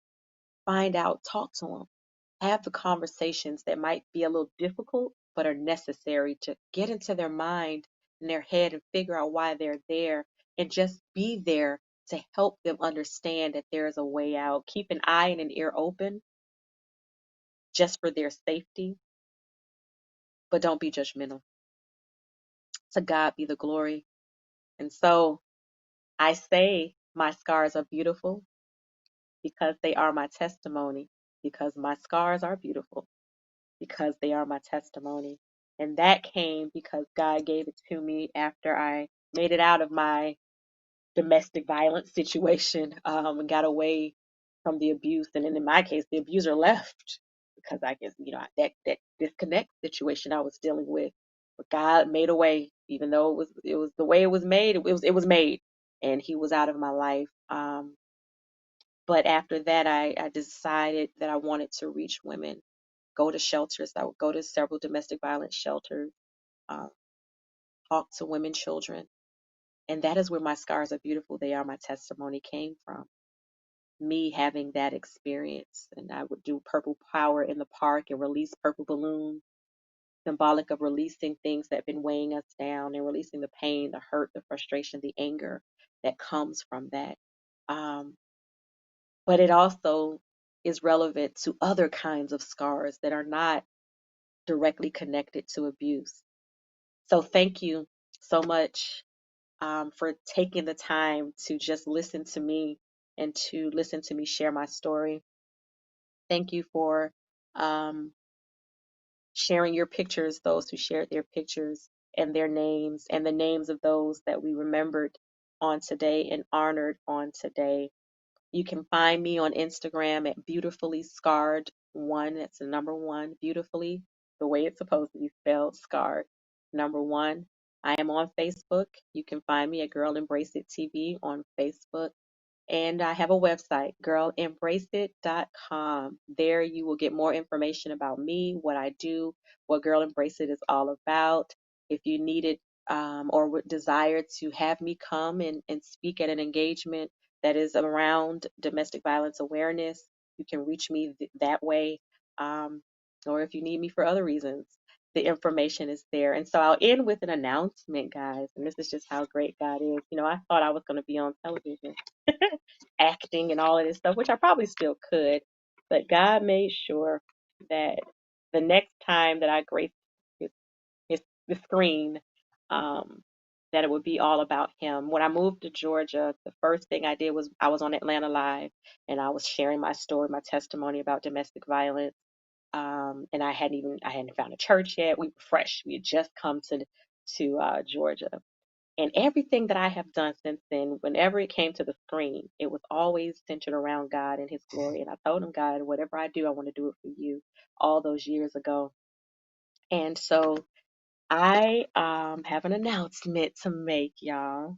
find out, talk to them, have the conversations that might be a little difficult, but are necessary to get into their mind and their head and figure out why they're there, and just be there to help them understand that there is a way out. Keep an eye and an ear open just for their safety, but don't be judgmental. To God be the glory. And so I say my scars are beautiful because they are my testimony, because my scars are beautiful, because they are my testimony. And that came because God gave it to me after I made it out of my domestic violence situation, and got away from the abuse. And then in my case, the abuser left because I guess, that disconnect situation I was dealing with. But God made a way, even though it was the way it was made, it was made, and he was out of my life. But after that, I decided that I wanted to reach women, go to shelters. I would go to several domestic violence shelters, um, talk to women, children. And that is where my scars are beautiful. They are my testimony came from me having that experience. And I would do purple power in the park and release purple balloons, symbolic of releasing things that have been weighing us down and releasing the pain, the hurt, the frustration, the anger that comes from that. Um, but it also is relevant to other kinds of scars that are not directly connected to abuse. So thank you so much for taking the time to just listen to me and to listen to me share my story. Thank you for um, sharing your pictures, those who shared their pictures and their names, and the names of those that we remembered on today and honored on today. You can find me on Instagram at beautifully scarred one. That's the number one, beautifully, the way it's supposed to be spelled, scarred, number one. I am on Facebook. You can find me at Girl Embrace It TV on Facebook. And I have a website, girlembraceit.com. There you will get more information about me, what I do, what Girl Embrace It is all about. If you needed or would desire to have me come and speak at an engagement that is around domestic violence awareness, you can reach me that way. Um, or if you need me for other reasons, the information is there. And so I'll end with an announcement, guys. And this is just how great God is. You know, I thought I was going to be on television acting and all of this stuff, which I probably still could, but God made sure that the next time that I graced his, the screen, um, that it would be all about him. When I moved to Georgia, the first thing I did was I was on Atlanta Live and I was sharing my story, my testimony about domestic violence. And I hadn't found a church yet. We were fresh. We had just come to Georgia. And everything that I have done since then, whenever it came to the screen, it was always centered around God and His glory. And I told him, God, whatever I do, I want to do it for you all those years ago. And so I have an announcement to make, y'all.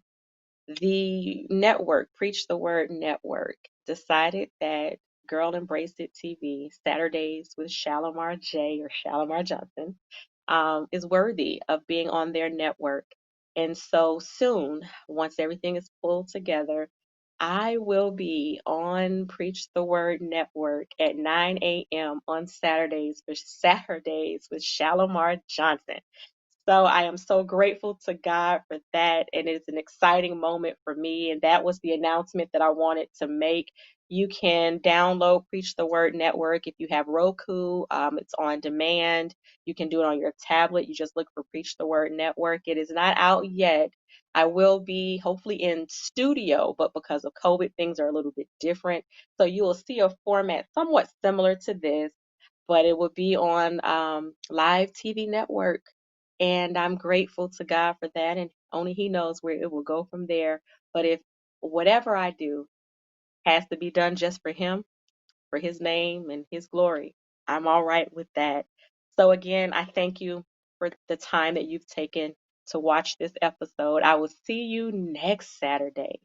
The network, Preach the Word Network, decided that Girl Embrace It TV, Saturdays with Shalimar J or Shalimar Johnson, is worthy of being on their network. And so soon, once everything is pulled together, I will be on Preach the Word Network at 9 a.m. on Saturdays for SatHERday's with Shalimar Johnson. So I am so grateful to God for that. And it's an exciting moment for me. And that was the announcement that I wanted to make. You can download Preach the Word Network if you have Roku. It's on demand. You can do it on your tablet. You just look for Preach the Word Network. It is not out yet. I will be hopefully in studio, but because of COVID, things are a little bit different. So you will see a format somewhat similar to this, but it will be on Live TV Network. And I'm grateful to God for that. And only He knows where it will go from there. But if whatever I do has to be done just for Him, for His name and His glory, I'm all right with that. So again, I thank you for the time that you've taken to watch this episode. I will see you next Saturday.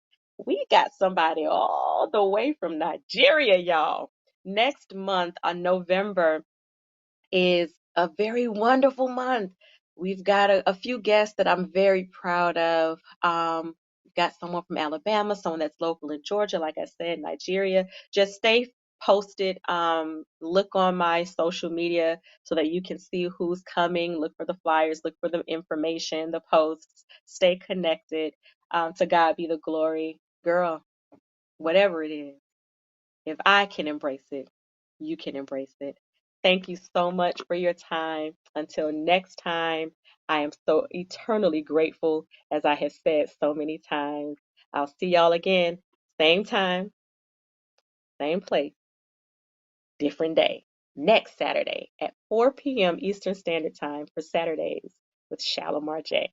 We got somebody all the way from Nigeria, y'all. Next month on November is a very wonderful month. We've got a few guests that I'm very proud of. We've got someone from Alabama, someone that's local in Georgia, like I said, Nigeria. Just stay posted. Look on my social media so that you can see who's coming. Look for the flyers, look for the information, the posts. Stay connected. To God be the glory. Girl, whatever it is. If I can embrace it, you can embrace it. Thank you so much for your time. Until next time, I am so eternally grateful, as I have said so many times. I'll see y'all again, same time, same place, different day, next Saturday at 4 p.m. Eastern Standard Time for SatHERday's with ShalimarJ.